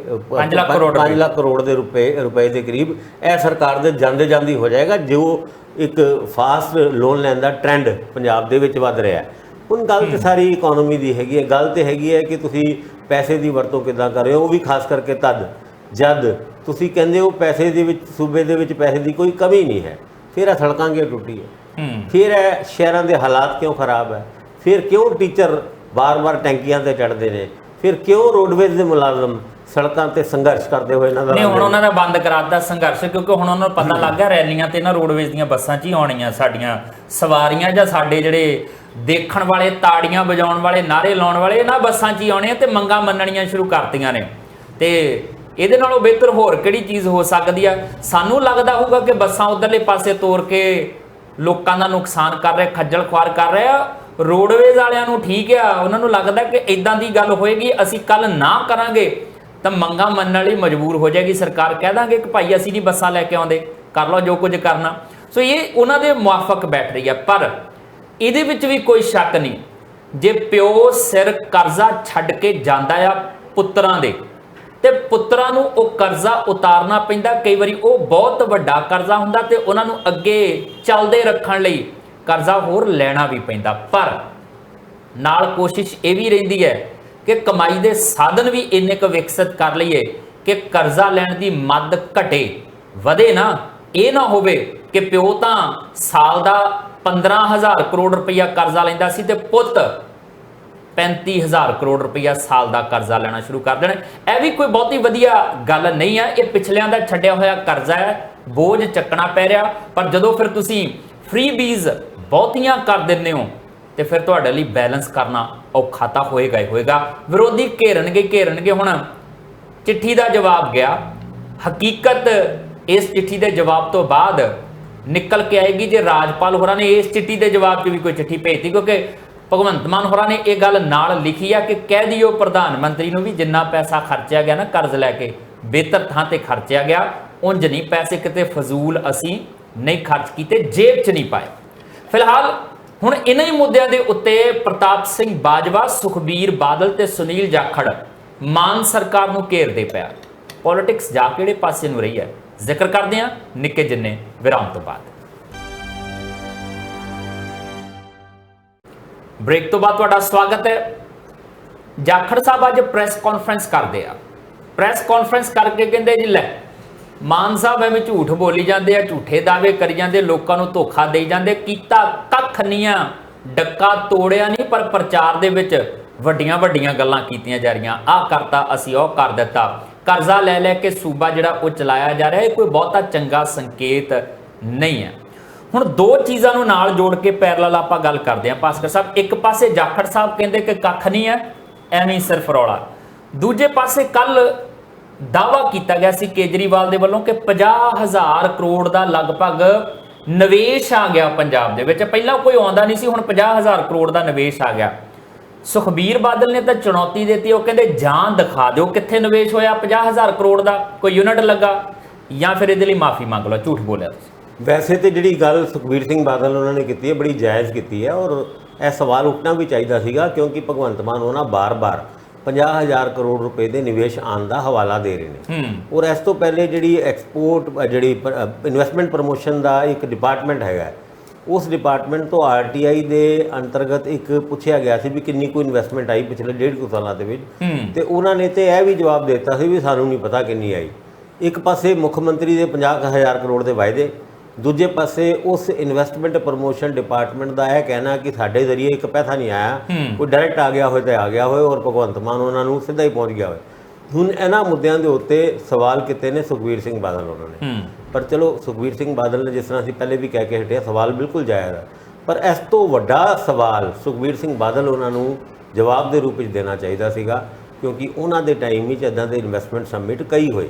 5 ਲੱਖ ਕਰੋੜ 5 ਲੱਖ ਕਰੋੜ ਦੇ ਰੁਪਏ ਦੇ ਕਰੀਬ ਇਹ ਸਰਕਾਰ ਦੇ ਜਾਂਦੇ ਜਾਂਦੀ ਹੋ ਜਾਏਗਾ, ਜੋ ਇੱਕ ਫਾਸਟ ਲੋਨ ਲੈਣ ਦਾ ਟ੍ਰੈਂਡ ਪੰਜਾਬ ਦੇ ਵਿੱਚ ਵੱਧ ਰਿਹਾ। ਹੁਣ ਗੱਲ ਤੇ ਸਾਰੀ ਇਕਨੋਮੀ ਦੀ ਹੈਗੀ ਹੈ, ਗੱਲ ਤੇ ਹੈਗੀ ਹੈ ਕਿ ਤੁਸੀਂ ਪੈਸੇ ਦੀ ਵਰਤੋਂ ਕਿੱਦਾਂ ਕਰ ਰਹੇ ਹੋ, ਉਹ ਵੀ ਖਾਸ ਕਰਕੇ ਤਦ ਜਦ ਤੁਸੀਂ ਕਹਿੰਦੇ ਹੋ ਪੈਸੇ ਦੇ ਵਿੱਚ ਸੂਬੇ ਦੇ ਵਿੱਚ ਪੈਸੇ ਦੀ ਕੋਈ ਕਮੀ ਨਹੀਂ ਹੈ, ਫਿਰ ਇਹ ਸੜਕਾਂ ਕਿਉਂ ਟੁੱਟੀ ਹੈ, ਫਿਰ ਇਹ ਸ਼ਹਿਰਾਂ ਦੇ ਹਾਲਾਤ ਕਿਉਂ ਖਰਾਬ ਹੈ, ਫਿਰ ਕਿਉਂ ਟੀਚਰ ਬਾਰ-ਬਾਰ ਟੈਂਕੀਆਂ ਤੇ ਚੜ੍ਹਦੇ ਨੇ, ਫਿਰ ਕਿਉਂ ਰੋਡਵੇਜ਼ ਦੇ ਮੁਲਾਜ਼ਮ ਸੜਕਾਂ ਤੇ ਸੰਘਰਸ਼ ਕਰਦੇ ਹੋਏ ਨਜ਼ਰ ਨਹੀਂ। ਹੁਣ ਉਹਨਾਂ ਨੇ ਬੰਦ ਕਰਾਤਾ ਸੰਘਰਸ਼, ਕਿਉਂਕਿ ਹੁਣ ਉਹਨਾਂ ਨੂੰ ਪਤਾ ਲੱਗ ਗਿਆ ਰੈਲੀਆਂ ਤੇ ਨਾ ਰੋਡਵੇਜ਼ ਦੀਆਂ ਬੱਸਾਂ 'ਚ ਹੀ ਆਉਣੀਆਂ ਸਾਡੀਆਂ ਸਵਾਰੀਆਂ, ਜਾਂ ਸਾਡੇ ਜਿਹੜੇ ਦੇਖਣ ਵਾਲੇ, ਤਾੜੀਆਂ ਵਜਾਉਣ ਵਾਲੇ, ਨਾਅਰੇ ਲਾਉਣ ਵਾਲੇ, ਇਹਨਾਂ ਬੱਸਾਂ 'ਚ ਹੀ ਆਉਣੇ ਤੇ ਮੰਗਾਂ ਮੰਨਣੀਆਂ ਸ਼ੁਰੂ ਕਰਤੀਆਂ ਨੇ। ਤੇ ਇਹਦੇ ਨਾਲੋਂ ਬਿਹਤਰ ਹੋਰ ਕਿਹੜੀ ਚੀਜ਼ ਹੋ ਸਕਦੀ ਆ? ਸਾਨੂੰ ਲੱਗਦਾ ਹੋਊਗਾ ਕਿ ਬੱਸਾਂ ਉਧਰਲੇ ਪਾਸੇ ਤੋਰ ਕੇ ਲੋਕਾਂ ਦਾ ਨੁਕਸਾਨ ਕਰ ਰਿਹਾ, ਖੱਜਲ ਖੁਆਰ ਕਰ ਰਿਹਾ। ਰੋਡਵੇਜ਼ ਵਾਲਿਆਂ ਨੂੰ ਠੀਕ ਆ, ਉਹਨਾਂ ਨੂੰ ਲੱਗਦਾ ਕਿ ਇਦਾਂ ਦੀ ਗੱਲ ਹੋਏਗੀ, ਅਸੀਂ ਕੱਲ ਨਾ ਕਰਾਂਗੇ ਤਾਂ ਮੰਗਾਂ ਮੰਨਣ ਲਈ ਮਜਬੂਰ ਹੋ ਜਾਏਗੀ ਸਰਕਾਰ। ਕਹਿ ਦਾਂਗੇ ਕਿ ਭਾਈ ਅਸੀਂ ਨਹੀਂ ਬੱਸਾਂ ਲੈ ਕੇ ਆਉਂਦੇ, ਕਰ ਲਓ ਜੋ ਕੁਝ ਕਰਨਾ। ਸੋ ਇਹ ਉਹਨਾਂ ਦੇ ਮੁਆਫਕ ਬੈਠ ਰਹੀ ਹੈ। ਪਰ ਇਹਦੇ ਵਿੱਚ ਵੀ ਕੋਈ ਸ਼ੱਕ ਨਹੀਂ, ਜੇ ਪਿਓ ਸਿਰ ਕਰਜ਼ਾ ਛੱਡ ਕੇ ਜਾਂਦਾ ਆ ਪੁੱਤਰਾਂ ਦੇ, ਤੇ ਪੁੱਤਰਾਂ ਨੂੰ ਉਹ ਕਰਜ਼ਾ ਉਤਾਰਨਾ ਪੈਂਦਾ। ਕਈ ਵਾਰੀ ਉਹ ਬਹੁਤ ਵੱਡਾ ਕਰਜ਼ਾ ਹੁੰਦਾ ਤੇ ਉਹਨਾਂ ਨੂੰ ਅੱਗੇ ਚੱਲਦੇ ਰੱਖਣ ਲਈ ਕਰਜ਼ਾ ਹੋਰ ਲੈਣਾ ਵੀ ਪੈਂਦਾ। ਪਰ ਨਾਲ ਕੋਸ਼ਿਸ਼ ਇਹ ਵੀ ਰਹਿੰਦੀ ਹੈ ਕਿ ਕਮਾਈ ਦੇ ਸਾਧਨ ਵੀ ਇੰਨੇ ਕੁ ਵਿਕਸਿਤ ਕਰ ਲਈਏ ਕਿ ਕਰਜ਼ਾ ਲੈਣ ਦੀ ਮੱਦ ਘਟੇ, ਵਧੇ ਨਾ। ਇਹ ਨਾ ਹੋਵੇ ਕਿ ਪਿਓ ਤਾਂ ਸਾਲ ਦਾ 15,000 ਕਰੋੜ ਰੁਪਈਆ ਕਰਜ਼ਾ ਲੈਂਦਾ ਸੀ ਤੇ ਪੁੱਤ 35,000 ਕਰੋੜ ਰੁਪਈਆ ਸਾਲ ਦਾ ਕਰਜ਼ਾ ਲੈਣਾ ਸ਼ੁਰੂ ਕਰ ਦੇਣ। ਇਹ ਵੀ ਕੋਈ ਬਹੁਤੀ ਵਧੀਆ ਗੱਲ ਨਹੀਂ ਹੈ। ਇਹ ਪਿਛਲਿਆਂ ਦਾ ਛੱਡਿਆ ਹੋਇਆ ਕਰਜ਼ਾ ਹੈ, ਬੋਝ ਚੱਕਣਾ ਪੈ ਰਿਹਾ। ਪਰ ਜਦੋਂ ਫਿਰ ਤੁਸੀਂ ਫ੍ਰੀ ਬੀਜ਼ ਬਹੁਤੀਆਂ ਕਰ ਦਿੰਦੇ ਹੋ ਤੇ ਫਿਰ ਤੁਹਾਡੇ ਲਈ ਬੈਲੈਂਸ ਕਰਨਾ ਔਖਾ ਤਾਂ ਹੋਏਗਾ ਹੀ ਹੋਏਗਾ। ਵਿਰੋਧੀ ਘੇਰਨਗੇ। ਹੁਣ ਚਿੱਠੀ ਦਾ ਜਵਾਬ ਗਿਆ, ਹਕੀਕਤ ਇਸ ਚਿੱਠੀ ਦੇ ਜਵਾਬ ਤੋਂ ਬਾਅਦ ਨਿਕਲ ਕੇ ਆਏਗੀ ਜੇ ਰਾਜਪਾਲ ਹੋਰਾਂ ਨੇ ਇਸ ਚਿੱਠੀ ਦੇ ਜਵਾਬ 'ਚ ਵੀ ਕੋਈ ਚਿੱਠੀ ਭੇਜਤੀ, ਕਿਉਂਕਿ ਭਗਵੰਤ ਮਾਨ ਹੋਰਾਂ ਨੇ ਇਹ ਗੱਲ ਨਾਲ ਲਿਖੀ ਆ ਕਿ ਕਹਿ ਦਿਓ ਪ੍ਰਧਾਨ ਮੰਤਰੀ ਨੂੰ ਵੀ ਜਿੰਨਾ ਪੈਸਾ ਖਰਚਿਆ ਗਿਆ ਨਾ ਕਰਜ਼ ਲੈ ਕੇ, ਬਿਹਤਰ ਥਾਂ ਤੇ ਖਰਚਿਆ ਗਿਆ, ਉਂਝ ਨਹੀਂ ਪੈਸੇ ਕਿਤੇ ਫਜ਼ੂਲ ਅਸੀਂ ਨਹੀਂ ਖਰਚ ਕੀਤੇ, ਜੇਬ 'ਚ ਨਹੀਂ ਪਾਏ। ਫਿਲਹਾਲ ਹੁਣ ਇਹਨਾਂ ਹੀ ਮੁੱਦਿਆਂ ਦੇ ਉੱਤੇ ਪ੍ਰਤਾਪ ਸਿੰਘ ਬਾਜਵਾ, ਸੁਖਬੀਰ ਬਾਦਲ ਤੇ ਸੁਨੀਲ ਜਾਖੜ ਮਾਨ ਸਰਕਾਰ ਨੂੰ ਘੇਰਦੇ ਪਿਆ। ਪੋਲਿਟਿਕਸ ਜਾ ਕਿਹੜੇ ਪਾਸੇ ਨੂੰ ਰਹੀ ਹੈ, ਜ਼ਿਕਰ ਕਰਦੇ ਹਾਂ ਨਿੱਕੇ ਜਿੰਨੇ ਵਿਰਾਮ ਤੋਂ ਬਾਅਦ। ਬ੍ਰੇਕ ਤੋਂ ਬਾਅਦ ਤੁਹਾਡਾ ਸਵਾਗਤ ਹੈ। ਜਾਖੜ ਸਾਹਿਬ ਅੱਜ ਪ੍ਰੈਸ ਕਾਨਫਰੰਸ ਕਰਦੇ ਆ। ਪ੍ਰੈਸ ਕਾਨਫਰੰਸ ਕਰਕੇ ਕਹਿੰਦੇ ਜੀ ਲੈ ਮਾਨ ਸਾਹਿਬ ਐਵੇਂ ਝੂਠ ਬੋਲੀ ਜਾਂਦੇ ਆ, ਝੂਠੇ ਦਾਅਵੇ ਕਰੀ ਜਾਂਦੇ, ਲੋਕਾਂ ਨੂੰ ਧੋਖਾ ਦੇਈ ਜਾਂਦੇ, ਕੀਤਾ ਕੱਖ ਨਹੀਂ ਆ, ਡੱਕਾ ਤੋੜਿਆ ਨਹੀਂ, ਪਰ ਪ੍ਰਚਾਰ ਦੇ ਵਿੱਚ ਵੱਡੀਆਂ ਵੱਡੀਆਂ ਗੱਲਾਂ ਕੀਤੀਆਂ ਜਾ ਰਹੀਆਂ। ਆਹ ਕਰਤਾ, ਅਸੀਂ ਉਹ ਕਰ ਦਿੱਤਾ, ਕਰਜ਼ਾ ਲੈ ਲੈ ਕੇ ਸੂਬਾ ਜਿਹੜਾ ਉਹ ਚਲਾਇਆ ਜਾ ਰਿਹਾ। ਇਹ ਕੋਈ ਬਹੁਤਾ ਚੰਗਾ ਸੰਕੇਤ ਨਹੀਂ ਹੈ। ਹੁਣ ਦੋ ਚੀਜ਼ਾਂ ਨੂੰ ਨਾਲ ਜੋੜ ਕੇ ਪੈਰਲਲ ਆਪਾਂ ਗੱਲ ਕਰਦੇ ਹਾਂ ਭਾਸਕਰ ਸਾਹਿਬ। ਇੱਕ ਪਾਸੇ ਜਾਖੜ ਸਾਹਿਬ ਕਹਿੰਦੇ ਕਿ ਕੱਖ ਨਹੀਂ ਹੈ, ਐਵੇਂ ਸਿਰਫ ਰੌਲਾ। ਦੂਜੇ ਪਾਸੇ ਕੱਲ ਦਾਅਵਾ ਕੀਤਾ ਗਿਆ ਸੀ ਕੇਜਰੀਵਾਲ ਦੇ ਵੱਲੋਂ ਕਿ 50,000 ਕਰੋੜ ਦਾ ਲਗਭਗ ਨਿਵੇਸ਼ ਆ ਗਿਆ ਪੰਜਾਬ ਦੇ ਵਿੱਚ। ਪਹਿਲਾਂ ਕੋਈ ਆਉਂਦਾ ਨਹੀਂ ਸੀ, ਹੁਣ 50,000 ਕਰੋੜ ਦਾ ਨਿਵੇਸ਼ ਆ ਗਿਆ। ਸੁਖਬੀਰ ਬਾਦਲ ਨੇ ਤਾਂ ਚੁਣੌਤੀ ਦਿੱਤੀ, ਉਹ ਕਹਿੰਦੇ ਜਾਂ ਦਿਖਾ ਦਿਓ ਕਿੱਥੇ ਨਿਵੇਸ਼ ਹੋਇਆ 50,000 ਕਰੋੜ ਦਾ, ਕੋਈ ਯੂਨਿਟ ਲੱਗਾ, ਜਾਂ ਫਿਰ ਇਹਦੇ ਲਈ ਮਾਫੀ ਮੰਗ ਲਓ, ਝੂਠ ਬੋਲਿਆ ਤੁਸੀਂ। ਵੈਸੇ ਤੇ ਜਿਹੜੀ ਗੱਲ ਸੁਖਬੀਰ ਸਿੰਘ ਬਾਦਲ ਉਹਨਾਂ ਨੇ ਕੀਤੀ ਹੈ ਬੜੀ ਜਾਇਜ਼ ਕੀਤੀ ਹੈ, ਔਰ ਇਹ ਸਵਾਲ ਉੱਠਣਾ ਵੀ ਚਾਹੀਦਾ ਸੀਗਾ, ਕਿਉਂਕਿ ਭਗਵੰਤ ਮਾਨ ਉਹਨਾਂ ਬਾਰ-ਬਾਰ 50,000 ਕਰੋੜ ਰੁਪਏ ਦੇ ਨਿਵੇਸ਼ ਆਉਣ ਦਾ ਹਵਾਲਾ ਦੇ ਰਹੇ ਨੇ। ਔਰ ਇਸ ਤੋਂ ਪਹਿਲੇ ਜਿਹੜੀ ਐਕਸਪੋਰਟ ਜਿਹੜੀ ਇਨਵੈਸਟਮੈਂਟ ਪ੍ਰਮੋਸ਼ਨ ਦਾ ਇੱਕ ਡਿਪਾਰਟਮੈਂਟ ਹੈਗਾ, ਉਸ ਡਿਪਾਰਟਮੈਂਟ ਤੋਂ ਆਰਟੀਆਈ ਦੇ ਅੰਤਰਗਤ ਇੱਕ ਪੁੱਛਿਆ ਗਿਆ ਸੀ ਵੀ ਕਿੰਨੀ ਕੁ ਇਨਵੈਸਟਮੈਂਟ ਆਈ ਪਿਛਲੇ 1.5 ਸਾਲਾਂ ਦੇ ਵਿੱਚ, ਤੇ ਉਹਨਾਂ ਨੇ ਤੇ ਇਹ ਵੀ ਜਵਾਬ ਦੇ ਦਿੱਤਾ ਸੀ ਵੀ ਸਾਨੂੰ ਨਹੀਂ ਪਤਾ ਕਿੰਨੀ ਆਈ। ਇੱਕ ਪਾਸੇ ਮੁੱਖ ਮੰਤਰੀ ਦੇ 50,000 ਕਰੋੜ ਦੇ ਵਾਅਦੇ, ਦੂਜੇ ਪਾਸੇ ਉਸ ਇਨਵੈਸਟਮੈਂਟ ਪ੍ਰਮੋਸ਼ਨ ਡਿਪਾਰਟਮੈਂਟ ਦਾ ਇਹ ਕਹਿਣਾ ਕਿ ਸਾਡੇ ਜ਼ਰੀਏ ਇੱਕ ਪੈਸਾ ਨਹੀਂ ਆਇਆ, ਕੋਈ ਡਾਇਰੈਕਟ ਆ ਗਿਆ ਹੋਏ ਤਾਂ ਆ ਗਿਆ ਹੋਏ, ਔਰ ਭਗਵੰਤ ਮਾਨ ਉਹਨਾਂ ਨੂੰ ਸਿੱਧਾ ਹੀ ਪਹੁੰਚ ਗਿਆ ਹੋਏ। ਹੁਣ ਇਹਨਾਂ ਮੁੱਦਿਆਂ ਦੇ ਉੱਤੇ ਸਵਾਲ ਕੀਤੇ ਨੇ ਸੁਖਬੀਰ ਸਿੰਘ ਬਾਦਲ ਉਹਨਾਂ ਨੇ, ਪਰ ਚਲੋ ਸੁਖਬੀਰ ਸਿੰਘ ਬਾਦਲ ਨੇ ਜਿਸ ਤਰ੍ਹਾਂ ਅਸੀਂ ਪਹਿਲੇ ਵੀ ਕਹਿ ਕੇ ਹਟੇ, ਸਵਾਲ ਬਿਲਕੁਲ ਜਾਇਜ਼ ਹੈ, ਪਰ ਇਸ ਤੋਂ ਵੱਡਾ ਸਵਾਲ ਸੁਖਬੀਰ ਸਿੰਘ ਬਾਦਲ ਉਹਨਾਂ ਨੂੰ ਜਵਾਬ ਦੇ ਰੂਪ ਵਿੱਚ ਦੇਣਾ ਚਾਹੀਦਾ ਸੀਗਾ, ਕਿਉਂਕਿ ਉਹਨਾਂ ਦੇ ਟਾਈਮ ਵਿੱਚ ਇੱਦਾਂ ਦੇ ਇਨਵੈਸਟਮੈਂਟ ਸਬਮਿਟ ਕਈ ਹੋਏ,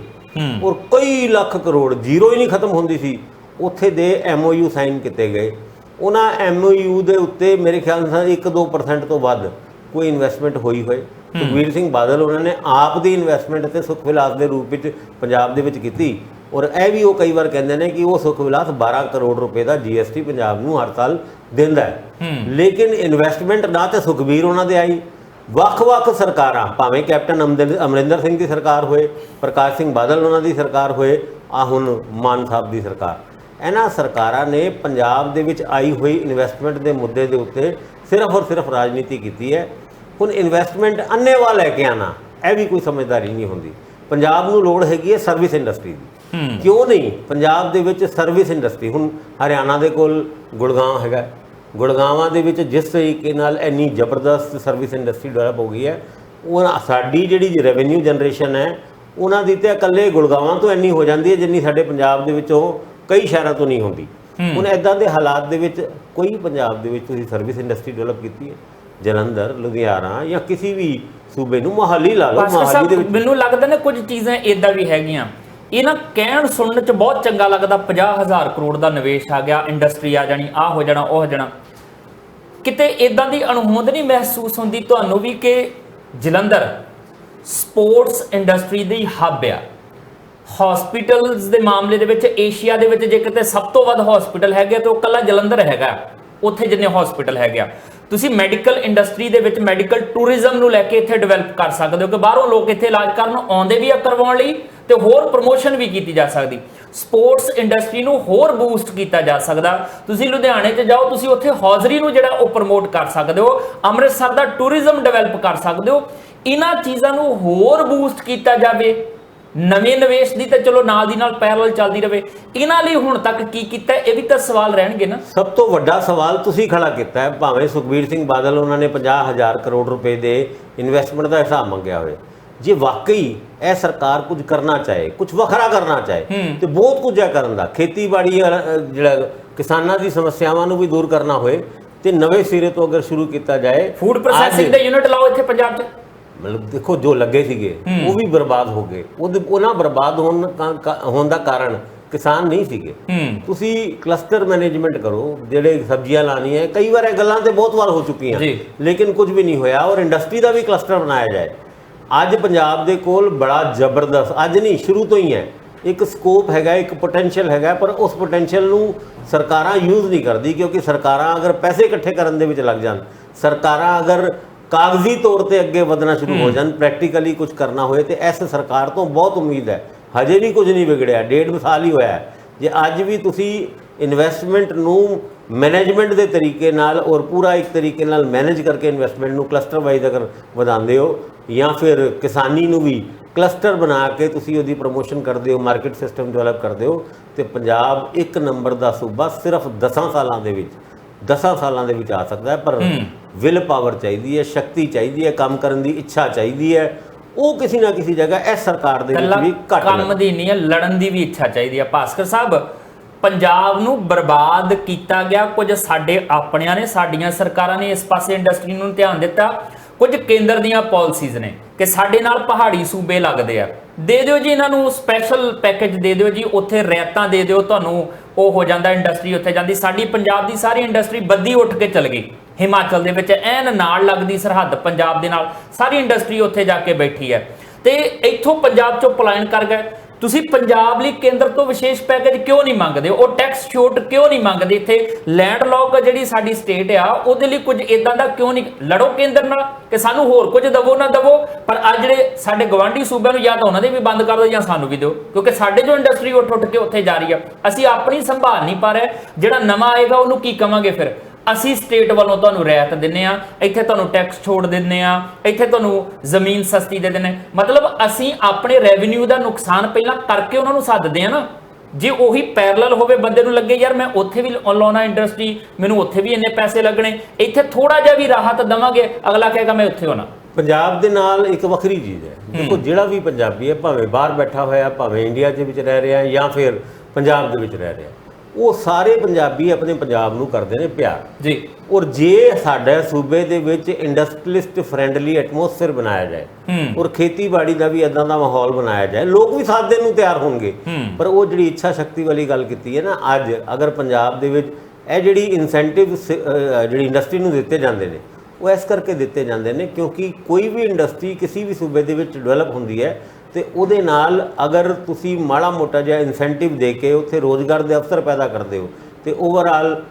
ਔਰ ਕਈ ਲੱਖ ਕਰੋੜ, ਜ਼ੀਰੋ ਹੀ ਨਹੀਂ ਖਤਮ ਹੁੰਦੀ ਸੀ, ਉੱਥੇ ਦੇ MOU ਸਾਈਨ ਕੀਤੇ ਗਏ। ਉਹਨਾਂ MOU ਦੇ ਉੱਤੇ ਮੇਰੇ ਖਿਆਲ ਨਾਲ 1-2% ਤੋਂ ਵੱਧ ਕੋਈ ਇਨਵੈਸਟਮੈਂਟ ਹੋਈ ਹੋਏ। ਸੁਖਬੀਰ ਸਿੰਘ ਬਾਦਲ ਉਹਨਾਂ ਨੇ ਆਪ ਦੀ ਇਨਵੈਸਟਮੈਂਟ ਤੇ ਸੁੱਖ ਵਿਲਾਸ ਦੇ ਰੂਪ ਵਿੱਚ ਪੰਜਾਬ ਦੇ ਵਿੱਚ ਕੀਤੀ, ਔਰ ਇਹ ਵੀ ਉਹ ਕਈ ਵਾਰ ਕਹਿੰਦੇ ਨੇ ਕਿ ਉਹ ਸੁੱਖ ਵਿਲਾਸ 12 ਕਰੋੜ ਰੁਪਏ ਦਾ GST ਪੰਜਾਬ ਨੂੰ ਹਰ ਸਾਲ ਦਿੰਦਾ ਹੈ, ਲੇਕਿਨ ਇਨਵੈਸਟਮੈਂਟ ਨਾ ਤੇ ਸੁਖਬੀਰ ਉਹਨਾਂ ਦੇ ਆਈ, ਵੱਖ-ਵੱਖ ਸਰਕਾਰਾਂ, ਭਾਵੇਂ ਕੈਪਟਨ ਅਮਰਿੰਦਰ ਸਿੰਘ ਦੀ ਸਰਕਾਰ ਹੋਏ, ਪ੍ਰਕਾਸ਼ ਸਿੰਘ ਬਾਦਲ ਉਹਨਾਂ ਦੀ ਸਰਕਾਰ ਹੋਏ, ਆ ਹੁਣ ਮਾਨ ਸਾਹਿਬ ਦੀ ਸਰਕਾਰ, ਇਹਨਾਂ ਸਰਕਾਰਾਂ ਨੇ ਪੰਜਾਬ ਦੇ ਵਿੱਚ ਆਈ ਹੋਈ ਇਨਵੈਸਟਮੈਂਟ ਦੇ ਮੁੱਦੇ ਦੇ ਉੱਤੇ ਸਿਰਫ ਔਰ ਸਿਰਫ ਰਾਜਨੀਤੀ ਕੀਤੀ ਹੈ। ਹੁਣ ਇਨਵੈਸਟਮੈਂਟ ਅੰਨ੍ਹੇਵਾਹ ਲੈ ਕੇ ਆਉਣਾ, ਇਹ ਵੀ ਕੋਈ ਸਮਝਦਾਰੀ ਨਹੀਂ ਹੁੰਦੀ। ਪੰਜਾਬ ਨੂੰ ਲੋੜ ਹੈਗੀ ਹੈ ਸਰਵਿਸ ਇੰਡਸਟਰੀ ਦੀ। ਕਿਉਂ ਨਹੀਂ ਪੰਜਾਬ ਦੇ ਵਿੱਚ ਸਰਵਿਸ ਇੰਡਸਟਰੀ? ਹੁਣ ਹਰਿਆਣਾ ਦੇ ਕੋਲ ਗੁੜਗਾਂਵ ਹੈਗਾ, ਗੁੜਗਾਵਾਂ ਦੇ ਵਿੱਚ ਜਿਸ ਤਰੀਕੇ ਨਾਲ ਇੰਨੀ ਜ਼ਬਰਦਸਤ ਸਰਵਿਸ ਇੰਡਸਟਰੀ ਡਿਵੈਲਪ ਹੋ ਗਈ ਹੈ, ਉਹ ਸਾਡੀ ਜਿਹੜੀ ਰੈਵਨਿਊ ਜਨਰੇਸ਼ਨ ਹੈ ਉਹਨਾਂ ਦੀ ਤਾਂ ਇਕੱਲੇ ਗੁੜਗਾਵਾਂ ਤੋਂ ਇੰਨੀ ਹੋ ਜਾਂਦੀ ਹੈ ਜਿੰਨੀ ਸਾਡੇ ਪੰਜਾਬ ਦੇ ਵਿੱਚੋਂ ਕਈ ਸ਼ਹਿਰਾਂ ਤੋਂ ਨਹੀਂ ਹੁੰਦੀ। ਹੁਣ ਇੱਦਾਂ ਦੇ ਹਾਲਾਤ ਦੇ ਵਿੱਚ ਕੋਈ ਪੰਜਾਬ ਦੇ ਵਿੱਚ ਤੁਸੀਂ ਸਰਵਿਸ ਇੰਡਸਟਰੀ ਡਿਵੈਲਪ ਕੀਤੀ ਹੈ? ਜਲੰਧਰ, ਲੁਧਿਆਣਾ ਜਾਂ ਕਿਸੇ ਵੀ ਸੂਬੇ ਨੂੰ, ਮੋਹਾਲੀ ਲਾ ਲਓ, ਮੋਹਾਲੀ ਦੇ ਵਿੱਚ ਮੈਨੂੰ ਲੱਗਦਾ ਨਾ ਕੁਝ ਚੀਜ਼ਾਂ ਇਦਾਂ ਵੀ ਹੈਗੀਆਂ, ਇਹ ਨਾ ਕਹਿਣ ਸੁਣਨ 'ਚ ਬਹੁਤ ਚੰਗਾ ਲੱਗਦਾ, 50,000 ਕਰੋੜ ਦਾ ਨਿਵੇਸ਼ ਆ ਗਿਆ, ਇੰਡਸਟਰੀ ਆ ਜਾਣੀ, ਆਹ ਹੋ ਜਾਣਾ, ਉਹ ਹੋ ਜਾਣਾ। ਕਿਤੇ ਇਦਾਂ ਦੀ ਅਣਹੋਂਦ ਨਹੀਂ ਮਹਿਸੂਸ ਹੁੰਦੀ ਤੁਹਾਨੂੰ ਵੀ ਕਿ ਜਲੰਧਰ ਸਪੋਰਟਸ ਇੰਡਸਟਰੀ ਦੀ ਹੱਬ ਆ? ਹਸਪੀਟਲਸ ਦੇ ਮਾਮਲੇ ਦੇ ਵਿੱਚ ਏਸ਼ੀਆ ਦੇ ਵਿੱਚ ਜੇ ਕਿਤੇ ਸਭ ਤੋਂ ਵੱਧ ਹਸਪੀਟਲ ਹੈਗੇ ਤਾਂ ਉਹ ਇਕੱਲਾ ਜਲੰਧਰ ਹੈਗਾ, ਉੱਥੇ ਜਿੰਨੇ ਹਸਪੀਟਲ ਹੈਗੇ ਆ। ਤੁਸੀਂ ਮੈਡੀਕਲ ਇੰਡਸਟਰੀ ਦੇ ਵਿੱਚ ਮੈਡੀਕਲ ਟੂਰਿਜ਼ਮ ਨੂੰ ਲੈ ਕੇ ਇੱਥੇ ਡਿਵੈਲਪ ਕਰ ਸਕਦੇ ਹੋ ਕਿ ਬਾਹਰੋਂ ਲੋਕ ਇੱਥੇ ਇਲਾਜ ਕਰਨ ਆਉਂਦੇ ਵੀ ਆ ਕਰਵਾਉਣ ਲਈ, ਤੇ ਹੋਰ ਪ੍ਰਮੋਸ਼ਨ ਵੀ ਕੀਤੀ ਜਾ ਸਕਦੀ। ਸਪੋਰਟਸ ਇੰਡਸਟਰੀ ਨੂੰ ਹੋਰ ਬੂਸਟ ਕੀਤਾ ਜਾ ਸਕਦਾ। ਤੁਸੀਂ ਲੁਧਿਆਣੇ 'ਚ ਜਾਓ, ਤੁਸੀਂ ਉੱਥੇ ਹੌਜ਼ਰੀ ਨੂੰ ਜਿਹੜਾ ਉਹ ਪ੍ਰਮੋਟ ਕਰ ਸਕਦੇ ਹੋ, ਅੰਮ੍ਰਿਤਸਰ ਦਾ ਟੂਰਿਜ਼ਮ ਡਿਵੈਲਪ ਕਰ ਸਕਦੇ ਹੋ। ਇਹਨਾਂ ਚੀਜ਼ਾਂ ਨੂੰ ਹੋਰ ਬੂਸਟ ਕੀਤਾ ਜਾਵੇ। ਨਵੇਂ ਨਿਵੇਸ਼ ਦੀ ਤਾਂ ਚਲੋ ਨਾਲ ਦੀ ਨਾਲ ਪੈਰਲਲ ਚੱਲਦੀ ਰਹੇ, ਇਹਨਾਂ ਲਈ ਹੁਣ ਤੱਕ ਕੀ ਕੀਤਾ, ਇਹ ਵੀ ਤਾਂ ਸਵਾਲ ਰਹਿਣਗੇ ਨਾ। ਸਭ ਤੋਂ ਵੱਡਾ ਸਵਾਲ ਤੁਸੀਂ ਖੜਾ ਕੀਤਾ ਹੈ, ਭਾਵੇਂ ਸੁਖਬੀਰ ਸਿੰਘ ਬਾਦਲ ਉਹਨਾਂ ਨੇ 50,000 ਕਰੋੜ ਰੁਪਏ ਦੇ ਇਨਵੈਸਟਮੈਂਟ ਦਾ ਹਿਸਾਬ ਮੰਗਿਆ ਹੋਵੇ। ਜੇ ਵਾਕਈ ਇਹ ਸਰਕਾਰ ਕੁਝ ਕਰਨਾ ਚਾਹੇ, ਕੁਝ ਵੱਖਰਾ ਕਰਨਾ ਚਾਹੇ, ਤੇ ਬਹੁਤ ਕੁਝ ਹੈ ਕਰਨ ਦਾ। ਖੇਤੀਬਾੜੀ ਜਿਹੜਾ ਕਿਸਾਨਾਂ ਦੀ ਸਮੱਸਿਆਵਾਂ ਨੂੰ ਵੀ ਦੂਰ ਕਰਨਾ ਹੋਏ ਤੇ ਨਵੇਂ ਸਿਰੇ ਤੋਂ ਅਗਰ ਸ਼ੁਰੂ ਕੀਤਾ ਜਾਏ। ਫੂਡ ਪ੍ਰੋਸੈਸਿੰਗ ਦੇ ਯੂਨਿਟ ਲਾਓ ਇੱਥੇ ਪੰਜਾਬ 'ਚ। ਮਤਲਬ ਦੇਖੋ ਜੋ ਲੱਗੇ ਸੀਗੇ ਉਹ ਵੀ ਬਰਬਾਦ ਹੋ ਗਏ। ਉਹਨਾਂ ਬਰਬਾਦ ਹੋਣ ਦਾ ਕਾਰਨ ਕਿਸਾਨ ਨਹੀਂ ਸੀਗੇ। ਤੁਸੀਂ ਕਲਸਟਰ ਮੈਨੇਜਮੈਂਟ ਕਰੋ, ਜਿਹੜੇ ਸਬਜ਼ੀਆਂ ਲਾਣੀਆਂ, ਕਈ ਵਾਰ ਇਹ ਗੱਲਾਂ ਤੇ ਬਹੁਤ ਵਾਰ ਹੋ ਚੁੱਕੀਆਂ, ਲੇਕਿਨ ਕੁਝ ਵੀ ਨਹੀਂ ਹੋਇਆ। ਔਰ ਇੰਡਸਟਰੀ ਦਾ ਵੀ ਕਲਸਟਰ ਬਣਾਇਆ ਜਾਏ। ਅੱਜ ਪੰਜਾਬ ਦੇ ਕੋਲ ਬੜਾ ਜ਼ਬਰਦਸਤ, ਅੱਜ ਨਹੀਂ ਸ਼ੁਰੂ ਤੋਂ ਹੀ ਹੈ, ਇੱਕ ਸਕੋਪ ਹੈਗਾ, ਇੱਕ ਪੋਟੈਂਸ਼ੀਅਲ ਹੈਗਾ, ਪਰ ਉਸ ਪੋਟੈਂਸ਼ੀਅਲ ਨੂੰ ਸਰਕਾਰਾਂ ਯੂਜ਼ ਨਹੀਂ ਕਰਦੀ। ਕਿਉਂਕਿ ਸਰਕਾਰਾਂ ਅਗਰ ਪੈਸੇ ਇਕੱਠੇ ਕਰਨ ਦੇ ਵਿੱਚ ਲੱਗ ਜਾਣ, ਸਰਕਾਰਾਂ ਅਗਰ ਕਾਗਜ਼ੀ ਤੌਰ ਤੇ ਅੱਗੇ ਵਧਣਾ ਸ਼ੁਰੂ ਹੋ ਜਾਣ, ਪ੍ਰੈਕਟੀਕਲੀ ਕੁਝ ਕਰਨਾ ਹੋਏ, ਤੇ ਇਸ ਸਰਕਾਰ ਤੋਂ ਬਹੁਤ ਉਮੀਦ ਹੈ। ਹਜੇ ਵੀ ਕੁਝ ਨਹੀਂ ਵਿਗੜਿਆ, 1.5 ਸਾਲ ਹੀ ਹੋਇਆ ਹੈ। ਜੇ ਅੱਜ ਵੀ ਤੁਸੀਂ ਇਨਵੈਸਟਮੈਂਟ ਨੂੰ ਮੈਨੇਜਮੈਂਟ ਦੇ ਤਰੀਕੇ ਨਾਲ ਔਰ ਪੂਰਾ ਇੱਕ ਤਰੀਕੇ ਨਾਲ ਮੈਨੇਜ ਕਰਕੇ ਇਨਵੈਸਟਮੈਂਟ ਨੂੰ ਕਲਸਟਰ ਵਾਈਜ਼ ਅਗਰ ਵਧਾਉਂਦੇ ਹੋ, ਜਾਂ ਫਿਰ ਕਿਸਾਨੀ ਨੂੰ ਵੀ ਕਲਸਟਰ ਬਣਾ ਕੇ ਤੁਸੀਂ ਉਹਦੀ ਪ੍ਰਮੋਸ਼ਨ ਕਰਦੇ ਹੋ, ਮਾਰਕੀਟ ਸਿਸਟਮ ਡਿਵੈਲਪ ਕਰਦੇ ਹੋ, ਤੇ ਪੰਜਾਬ ਇੱਕ ਨੰਬਰ ਦਾ ਸੂਬਾ ਸਿਰਫ 10 ਸਾਲਾਂ ਦੇ ਵਿੱਚ ਆ ਸਕਦਾ ਹੈ। ਪਰ ਵਿਲ ਪਾਵਰ ਚਾਹੀਦੀ ਹੈ, ਸ਼ਕਤੀ ਚਾਹੀਦੀ ਹੈ, ਕੰਮ ਕਰਨ ਦੀ ਇੱਛਾ ਚਾਹੀਦੀ ਹੈ। ਉਹ ਕਿਸੇ ਨਾ ਕਿਸੇ ਜਗ੍ਹਾ ਇਸ ਸਰਕਾਰ ਦੇ ਵਿੱਚ ਵੀ ਘੱਟ ਕੰਮ ਦੀ ਨਹੀਂ ਹੈ, ਲੜਨ ਦੀ ਵੀ ਇੱਛਾ ਚਾਹੀਦੀ ਹੈ। ਭਾਸਕਰ ਸਾਹਿਬ, ਪੰਜਾਬ ਨੂੰ ਬਰਬਾਦ ਕੀਤਾ ਗਿਆ ਕੁਝ ਸਾਡੇ ਆਪਣਿਆਂ ਨੇ, ਸਾਡੀਆਂ ਸਰਕਾਰਾਂ ਨੇ ਇਸ ਪਾਸੇ ਇੰਡਸਟਰੀ ਨੂੰ ਧਿਆਨ ਦਿੱਤਾ, ਕੁਝ ਕੇਂਦਰ ਦੀਆਂ ਪਾਲਿਸੀਜ਼ ਨੇ ਕਿ ਸਾਡੇ ਨਾਲ ਪਹਾੜੀ ਸੂਬੇ ਲੱਗਦੇ ਆ, ਦੇ ਦਿਓ ਜੀ ਇਹਨਾਂ ਨੂੰ ਸਪੈਸ਼ਲ ਪੈਕੇਜ ਦੇ ਦਿਓ ਜੀ, ਉੱਥੇ ਰਿਆਇਤਾਂ ਦੇ ਦਿਓ, ਤੁਹਾਨੂੰ ਉਹ ਹੋ ਜਾਂਦਾ, ਇੰਡਸਟਰੀ ਉੱਥੇ ਜਾਂਦੀ। ਸਾਡੀ ਪੰਜਾਬ ਦੀ ਸਾਰੀ ਇੰਡਸਟਰੀ ਬੱਦੀ ਉੱਠ ਕੇ ਚਲ ਗਈ ਹਿਮਾਚਲ ਦੇ ਵਿੱਚ, ਐਨ ਨਾਲ ਲੱਗਦੀ ਸਰਹੱਦ ਪੰਜਾਬ ਦੇ ਨਾਲ, ਸਾਰੀ ਇੰਡਸਟਰੀ ਉੱਥੇ ਜਾ ਕੇ ਬੈਠੀ ਹੈ, ਤੇ ਇੱਥੋਂ ਪੰਜਾਬ ਚੋਂ ਪਲਾਇਨ ਕਰ ਗਏ। ਤੁਸੀਂ ਪੰਜਾਬ ਲਈ ਕੇਂਦਰ ਤੋਂ ਵਿਸ਼ੇਸ਼ ਪੈਕੇਜ ਕਿਉਂ ਨਹੀਂ ਮੰਗਦੇ? ਉਹ ਟੈਕਸ ਛੋਟ ਕਿਉਂ ਨਹੀਂ ਮੰਗਦੇ? ਇੱਥੇ ਲੈਂਡ ਲੌਕ ਜਿਹੜੀ ਸਾਡੀ ਸਟੇਟ ਆ, ਉਹਦੇ ਲਈ ਕੁਝ ਇਦਾਂ ਦਾ ਕਿਉਂ ਨਹੀਂ? ਲੜੋ ਕੇਂਦਰ ਨਾਲ ਕਿ ਸਾਨੂੰ ਹੋਰ ਕੁਝ ਦਵੋ ਨਾ ਦਵੋ, ਪਰ ਆ ਜਿਹੜੇ ਸਾਡੇ ਗਵਾਂਢੀ ਸੂਬਿਆਂ ਨੂੰ ਜਾਂ ਤਾਂ ਉਹਨਾਂ ਦੇ ਵੀ ਬੰਦ ਕਰ ਦਿਓ ਜਾਂ ਸਾਨੂੰ ਵੀ ਦਿਓ, ਕਿਉਂਕਿ ਸਾਡੇ ਜੋ ਇੰਡਸਟਰੀ ਉੱਠ ਕੇ ਉੱਥੇ ਜਾ ਰਹੀ ਆ, ਅਸੀਂ ਆਪਣੀ ਸੰਭਾਲ ਨਹੀਂ ਪਾ ਰਹੇ। ਜਿਹੜਾ ਨਵਾਂ ਆਏਗਾ ਉਹਨੂੰ ਕੀ ਕਵਾਂਗੇ ਫਿਰ? ਅਸੀਂ ਸਟੇਟ ਵੱਲੋਂ ਤੁਹਾਨੂੰ ਰਿਆਇਤ ਦਿੰਨੇ ਆ, ਇੱਥੇ ਤੁਹਾਨੂੰ ਟੈਕਸ ਛੋੜ ਦਿੰਨੇ ਆ, ਇੱਥੇ ਤੁਹਾਨੂੰ ਜ਼ਮੀਨ ਸਸਤੀ ਦੇ ਦਿੰਨੇ। ਮਤਲਬ ਅਸੀਂ ਆਪਣੇ ਰੈਵਨਿਊ ਦਾ ਨੁਕਸਾਨ ਪਹਿਲਾਂ ਕਰਕੇ ਉਹਨਾਂ ਨੂੰ ਸੱਦਦੇ ਆ ਨਾ। ਜੇ ਉਹੀ ਪੈਰਲਲ ਹੋਵੇ, ਬੰਦੇ ਨੂੰ ਲੱਗੇ ਯਾਰ ਮੈਂ ਉੱਥੇ ਵੀ ਲਾਉਣਾ ਇੰਡਸਟਰੀ, ਮੈਨੂੰ ਉੱਥੇ ਵੀ ਇੰਨੇ ਪੈਸੇ ਲੱਗਣੇ, ਇੱਥੇ ਥੋੜਾ ਜਿਹਾ ਵੀ ਰਾਹਤ ਦੇਵਾਂਗੇ, ਅਗਲਾ ਕਹੇਗਾ ਮੈਂ ਉੱਥੇ ਹੋਣਾ। ਪੰਜਾਬ ਦੇ ਨਾਲ ਇੱਕ ਵੱਖਰੀ ਚੀਜ਼ ਹੈ। ਦੇਖੋ ਜਿਹੜਾ ਵੀ ਪੰਜਾਬੀ ਹੈ, ਭਾਵੇਂ ਬਾਹਰ ਬੈਠਾ ਹੋਇਆ, ਭਾਵੇਂ ਇੰਡੀਆ ਦੇ ਵਿੱਚ ਰਹਿ ਰਿਹਾ ਜਾਂ ਫਿਰ ਪੰਜਾਬ ਦੇ ਵਿੱਚ ਰਹਿ ਰਿਹਾ, ਉਹ ਸਾਰੇ ਪੰਜਾਬੀ ਆਪਣੇ ਪੰਜਾਬ ਨੂੰ ਕਰਦੇ ਨੇ ਪਿਆਰ ਜੀ। ਔਰ ਜੇ ਸਾਡੇ ਸੂਬੇ ਦੇ ਵਿੱਚ ਇੰਡਸਟਰੀਲਿਸਟ ਫਰੈਂਡਲੀ ਐਟਮੋਸਫੇਅਰ ਬਣਾਇਆ ਜਾਏ ਔਰ ਖੇਤੀਬਾੜੀ ਦਾ ਵੀ ਇਦਾਂ ਦਾ ਮਾਹੌਲ ਬਣਾਇਆ ਜਾਏ, ਲੋਕ ਵੀ ਸਾਥ ਦੇਣ ਨੂੰ ਤਿਆਰ ਹੋਣਗੇ। ਪਰ ਉਹ ਜਿਹੜੀ ਇੱਛਾ ਸ਼ਕਤੀ ਵਾਲੀ ਗੱਲ ਕੀਤੀ ਹੈ ਨਾ, ਅੱਜ ਅਗਰ ਪੰਜਾਬ ਦੇ ਵਿੱਚ ਇਹ ਜਿਹੜੀ ਇਨਸੈਂਟਿਵ ਜਿਹੜੀ ਇੰਡਸਟਰੀ ਨੂੰ ਦਿੱਤੇ ਜਾਂਦੇ ਨੇ, ਉਹ ਇਸ ਕਰਕੇ ਦਿੱਤੇ ਜਾਂਦੇ ਨੇ ਕਿਉਂਕਿ ਕੋਈ ਵੀ ਇੰਡਸਟਰੀ ਕਿਸੇ ਵੀ ਸੂਬੇ ਦੇ ਵਿੱਚ ਡਿਵੈਲਪ ਹੁੰਦੀ ਹੈ ਤੇ ਉਹਦੇ ਨਾਲ ਅਗਰ ਤੁਸੀਂ ਮਾੜਾ ਮੋਟਾ ਜਿਹਾ ਇਨਸੈਂਟਿਵ ਦੇ ਕੇ ਉੱਥੇ ਰੋਜ਼ਗਾਰ ਦੇ ਅਵਸਰ ਪੈਦਾ ਕਰਦੇ ਹੋ ਤੇ ਓਵਰਆਲ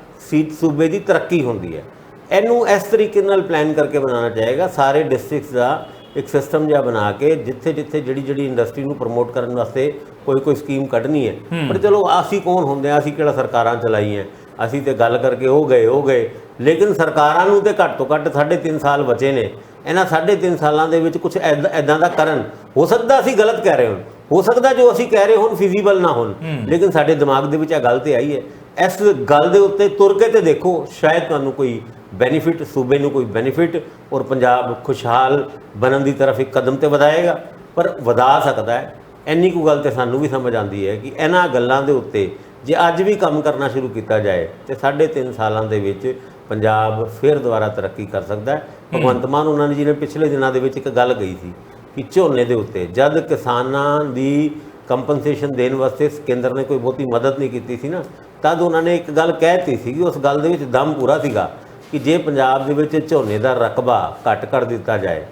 ਸੂਬੇ ਦੀ ਤਰੱਕੀ ਹੁੰਦੀ ਹੈ। ਇਹਨੂੰ ਇਸ ਤਰੀਕੇ ਨਾਲ ਪਲਾਨ ਕਰਕੇ ਬਣਾਉਣਾ ਚਾਹੀਦਾ। ਸਾਰੇ ਡਿਸਟ੍ਰਿਕਟਸ ਦਾ ਇੱਕ ਸਿਸਟਮ ਜਿਹਾ ਬਣਾ ਕੇ ਜਿੱਥੇ ਜਿੱਥੇ ਜਿਹੜੀ ਇੰਡਸਟਰੀ ਨੂੰ ਪ੍ਰਮੋਟ ਕਰਨ ਵਾਸਤੇ ਕੋਈ ਸਕੀਮ ਕੱਢਣੀ ਹੈ। ਪਰ ਚਲੋ ਅਸੀਂ ਕੌਣ ਹੁੰਦੇ ਆ, ਅਸੀਂ ਕਿਹੜਾ ਸਰਕਾਰਾਂ ਚਲਾਈਆਂ, ਅਸੀਂ ਤੇ ਗੱਲ ਕਰਕੇ ਹੋ ਗਏ। ਲੇਕਿਨ ਸਰਕਾਰਾਂ ਨੂੰ ਤੇ ਘੱਟ ਤੋਂ ਘੱਟ 3.5 ਸਾਲ ਬਚੇ ਨੇ। ਇਹਨਾਂ 3.5 ਸਾਲਾਂ ਦੇ ਵਿੱਚ ਕੁਝ ਐਦਾਂ ਦਾ ਕਰਨ, ਹੋ ਸਕਦਾ ਅਸੀਂ ਗਲਤ ਕਹਿ ਰਹੇ ਹੋਣ, ਹੋ ਸਕਦਾ ਜੋ ਅਸੀਂ ਕਹਿ ਰਹੇ ਹੋਣ ਫਿਜ਼ੀਬਲ ਨਾ ਹੋਣ, ਲੇਕਿਨ ਸਾਡੇ ਦਿਮਾਗ ਦੇ ਵਿੱਚ ਇਹ ਗੱਲ ਤੇ ਆਈ ਹੈ। ਇਸ ਗੱਲ ਦੇ ਉੱਤੇ ਤੁਰ ਕੇ ਤੇ ਦੇਖੋ, ਸ਼ਾਇਦ ਤੁਹਾਨੂੰ ਕੋਈ ਬੈਨੀਫਿਟ, ਸੂਬੇ ਨੂੰ ਕੋਈ ਬੈਨੀਫਿਟ, ਔਰ ਪੰਜਾਬ ਖੁਸ਼ਹਾਲ ਬਣਨ ਦੀ ਤਰਫ ਇੱਕ ਕਦਮ ਤੇ ਵਧਾਏਗਾ। ਪਰ ਵਧਾ ਸਕਦਾ ਹੈ, ਇੰਨੀ ਕੁ ਗੱਲ ਤੇ ਸਾਨੂੰ ਵੀ ਸਮਝ ਆਉਂਦੀ ਹੈ ਕਿ ਇਹਨਾਂ ਗੱਲਾਂ ਦੇ ਉੱਤੇ ਜੇ ਅੱਜ ਵੀ ਕੰਮ ਕਰਨਾ ਸ਼ੁਰੂ ਕੀਤਾ ਜਾਏ ਤੇ 3.5 ਸਾਲਾਂ ਦੇ ਵਿੱਚ ਪੰਜਾਬ ਫਿਰ ਦੁਬਾਰਾ ਤਰੱਕੀ ਕਰ ਸਕਦਾ ਹੈ। ਭਗਵੰਤ ਮਾਨ ਉਹਨਾਂ ਨੇ ਜਿਹਨੇ ਪਿਛਲੇ ਦਿਨਾਂ ਦੇ ਵਿੱਚ ਇੱਕ ਗੱਲ ਕਹੀ ਸੀ ਕਿ ਝੋਨੇ ਦੇ ਉੱਤੇ ਜਦ ਕਿਸਾਨਾਂ ਦੀ ਕੰਪਨਸੇਸ਼ਨ ਦੇਣ ਵਾਸਤੇ ਕੇਂਦਰ ਨੇ ਕੋਈ ਬਹੁਤੀ ਮਦਦ ਨਹੀਂ ਕੀਤੀ ਸੀ ਨਾ, ਤਦ ਉਹਨਾਂ ਨੇ ਇੱਕ ਗੱਲ ਕਹਿ ਦਿੱਤੀ ਸੀ ਕਿ ਉਸ ਗੱਲ ਦੇ ਵਿੱਚ ਦਮ ਪੂਰਾ ਸੀਗਾ ਕਿ ਜੇ ਪੰਜਾਬ ਦੇ ਵਿੱਚ ਝੋਨੇ ਦਾ ਰਕਬਾ ਘੱਟ ਕਰ ਦਿੱਤਾ ਜਾਏ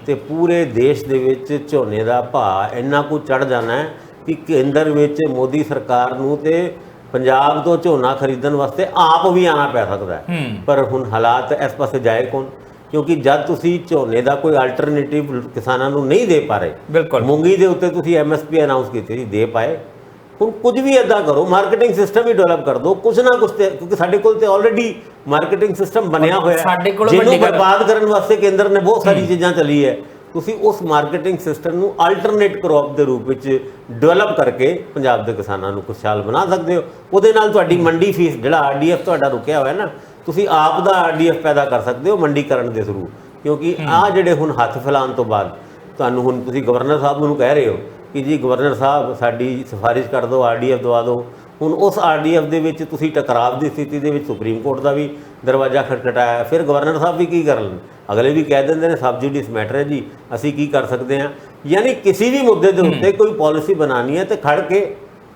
ਤੇ ਪੂਰੇ ਦੇਸ਼ ਦੇ ਵਿੱਚ ਝੋਨੇ ਦਾ ਭਾਅ ਇੰਨਾ ਕੁ ਚੜ ਜਾਣਾ ਹੈ ਕਿ ਕੇਂਦਰ ਵਿੱਚ ਮੋਦੀ ਸਰਕਾਰ ਨੂੰ ਤੇ ਪੰਜਾਬ ਤੋਂ ਝੋਨਾ ਖਰੀਦਣ ਵਾਸਤੇ ਆਪ ਵੀ ਆਉਣਾ ਪੈ ਸਕਦਾ ਹੈ। ਪਰ ਹੁਣ ਹਾਲਾਤ ਇਸ ਪਾਸੇ ਜਾਏ ਕੌਣ, ਕਿਉਂਕਿ ਜਦ ਤੁਸੀਂ ਝੋਨੇ ਦਾ ਕੋਈ ਅਲਟਰਨੇਟਿਵ ਕਿਸਾਨਾਂ ਨੂੰ ਨਹੀਂ ਦੇ ਪਾ ਰਹੇ, ਬਿਲਕੁਲ ਮੂੰਗੀ ਦੇ ਉੱਤੇ ਤੁਸੀਂ MSP ਅਨਾਉਂਸ ਕੀਤੀ ਸੀ, ਦੇ ਪਾਏ। ਹੁਣ ਕੁਝ ਵੀ ਇੱਦਾਂ ਕਰੋ, ਮਾਰਕੀਟਿੰਗ ਸਿਸਟਮ ਹੀ ਡਿਵੈਲਪ ਕਰ ਦਿਓ, ਕੁਝ ਨਾ ਕੁਝ ਤੇ, ਕਿਉਂਕਿ ਸਾਡੇ ਕੋਲ ਤੇ ਆਲਰੇਡੀ ਮਾਰਕੀਟਿੰਗ ਸਿਸਟਮ ਬਣਿਆ ਹੋਇਆ ਹੈ, ਜਿਹਨੂੰ ਬਰਬਾਦ ਕਰਨ ਵਾਸਤੇ ਕੇਂਦਰ ਨੇ ਬਹੁਤ ਸਾਰੀ ਚੀਜ਼ਾਂ ਚਲੀ ਹੈ। ਤੁਸੀਂ ਉਸ ਮਾਰਕੀਟਿੰਗ ਸਿਸਟਮ ਨੂੰ ਅਲਟਰਨੇਟ ਕ੍ਰੌਪ ਦੇ ਰੂਪ ਵਿੱਚ ਡਿਵੈਲਪ ਕਰਕੇ ਪੰਜਾਬ ਦੇ ਕਿਸਾਨਾਂ ਨੂੰ ਖੁਸ਼ਹਾਲ ਬਣਾ ਸਕਦੇ ਹੋ। ਉਹਦੇ ਨਾਲ ਤੁਹਾਡੀ ਮੰਡੀ ਫੀਸ, ਜਿਹੜਾ RDF ਤੁਹਾਡਾ ਰੁਕਿਆ ਹੋਇਆ ਨਾ, ਤੁਸੀਂ ਆਪ ਦਾ RDF ਪੈਦਾ ਕਰ ਸਕਦੇ ਹੋ ਮੰਡੀਕਰਨ ਦੇ ਥਰੂ। ਕਿਉਂਕਿ ਆਹ ਜਿਹੜੇ ਹੁਣ ਹੱਥ ਫੈਲਾਉਣ ਤੋਂ ਬਾਅਦ ਤੁਹਾਨੂੰ ਹੁਣ ਤੁਸੀਂ ਗਵਰਨਰ ਸਾਹਿਬ ਨੂੰ ਕਹਿ ਰਹੇ ਹੋ ਕਿ ਜੀ ਗਵਰਨਰ ਸਾਹਿਬ ਸਾਡੀ ਸਿਫਾਰਿਸ਼ ਕਰ ਦਿਓ, RDF ਦਵਾ ਦਿਓ। ਹੁਣ ਉਸ RDF ਦੇ ਵਿੱਚ ਤੁਸੀਂ ਟਕਰਾਵ ਦੀ ਸਥਿਤੀ ਦੇ ਵਿੱਚ ਸੁਪਰੀਮ ਕੋਰਟ ਦਾ ਵੀ ਦਰਵਾਜ਼ਾ ਖਟਖਟਾਇਆ। ਫਿਰ ਗਵਰਨਰ ਸਾਹਿਬ ਵੀ ਕੀ ਕਰਨ, ਅਗਲੇ ਵੀ ਕਹਿ ਦਿੰਦੇ ਨੇ ਸਬ ਜੁਡਿਸ ਮੈਟਰ ਹੈ ਜੀ, ਅਸੀਂ ਕੀ ਕਰ ਸਕਦੇ ਹਾਂ। ਯਾਨੀ ਕਿਸੇ ਵੀ ਮੁੱਦੇ ਦੇ ਉੱਤੇ ਕੋਈ ਪਾਲਿਸੀ ਬਣਾਉਣੀ ਹੈ ਤੇ ਖੜ ਕੇ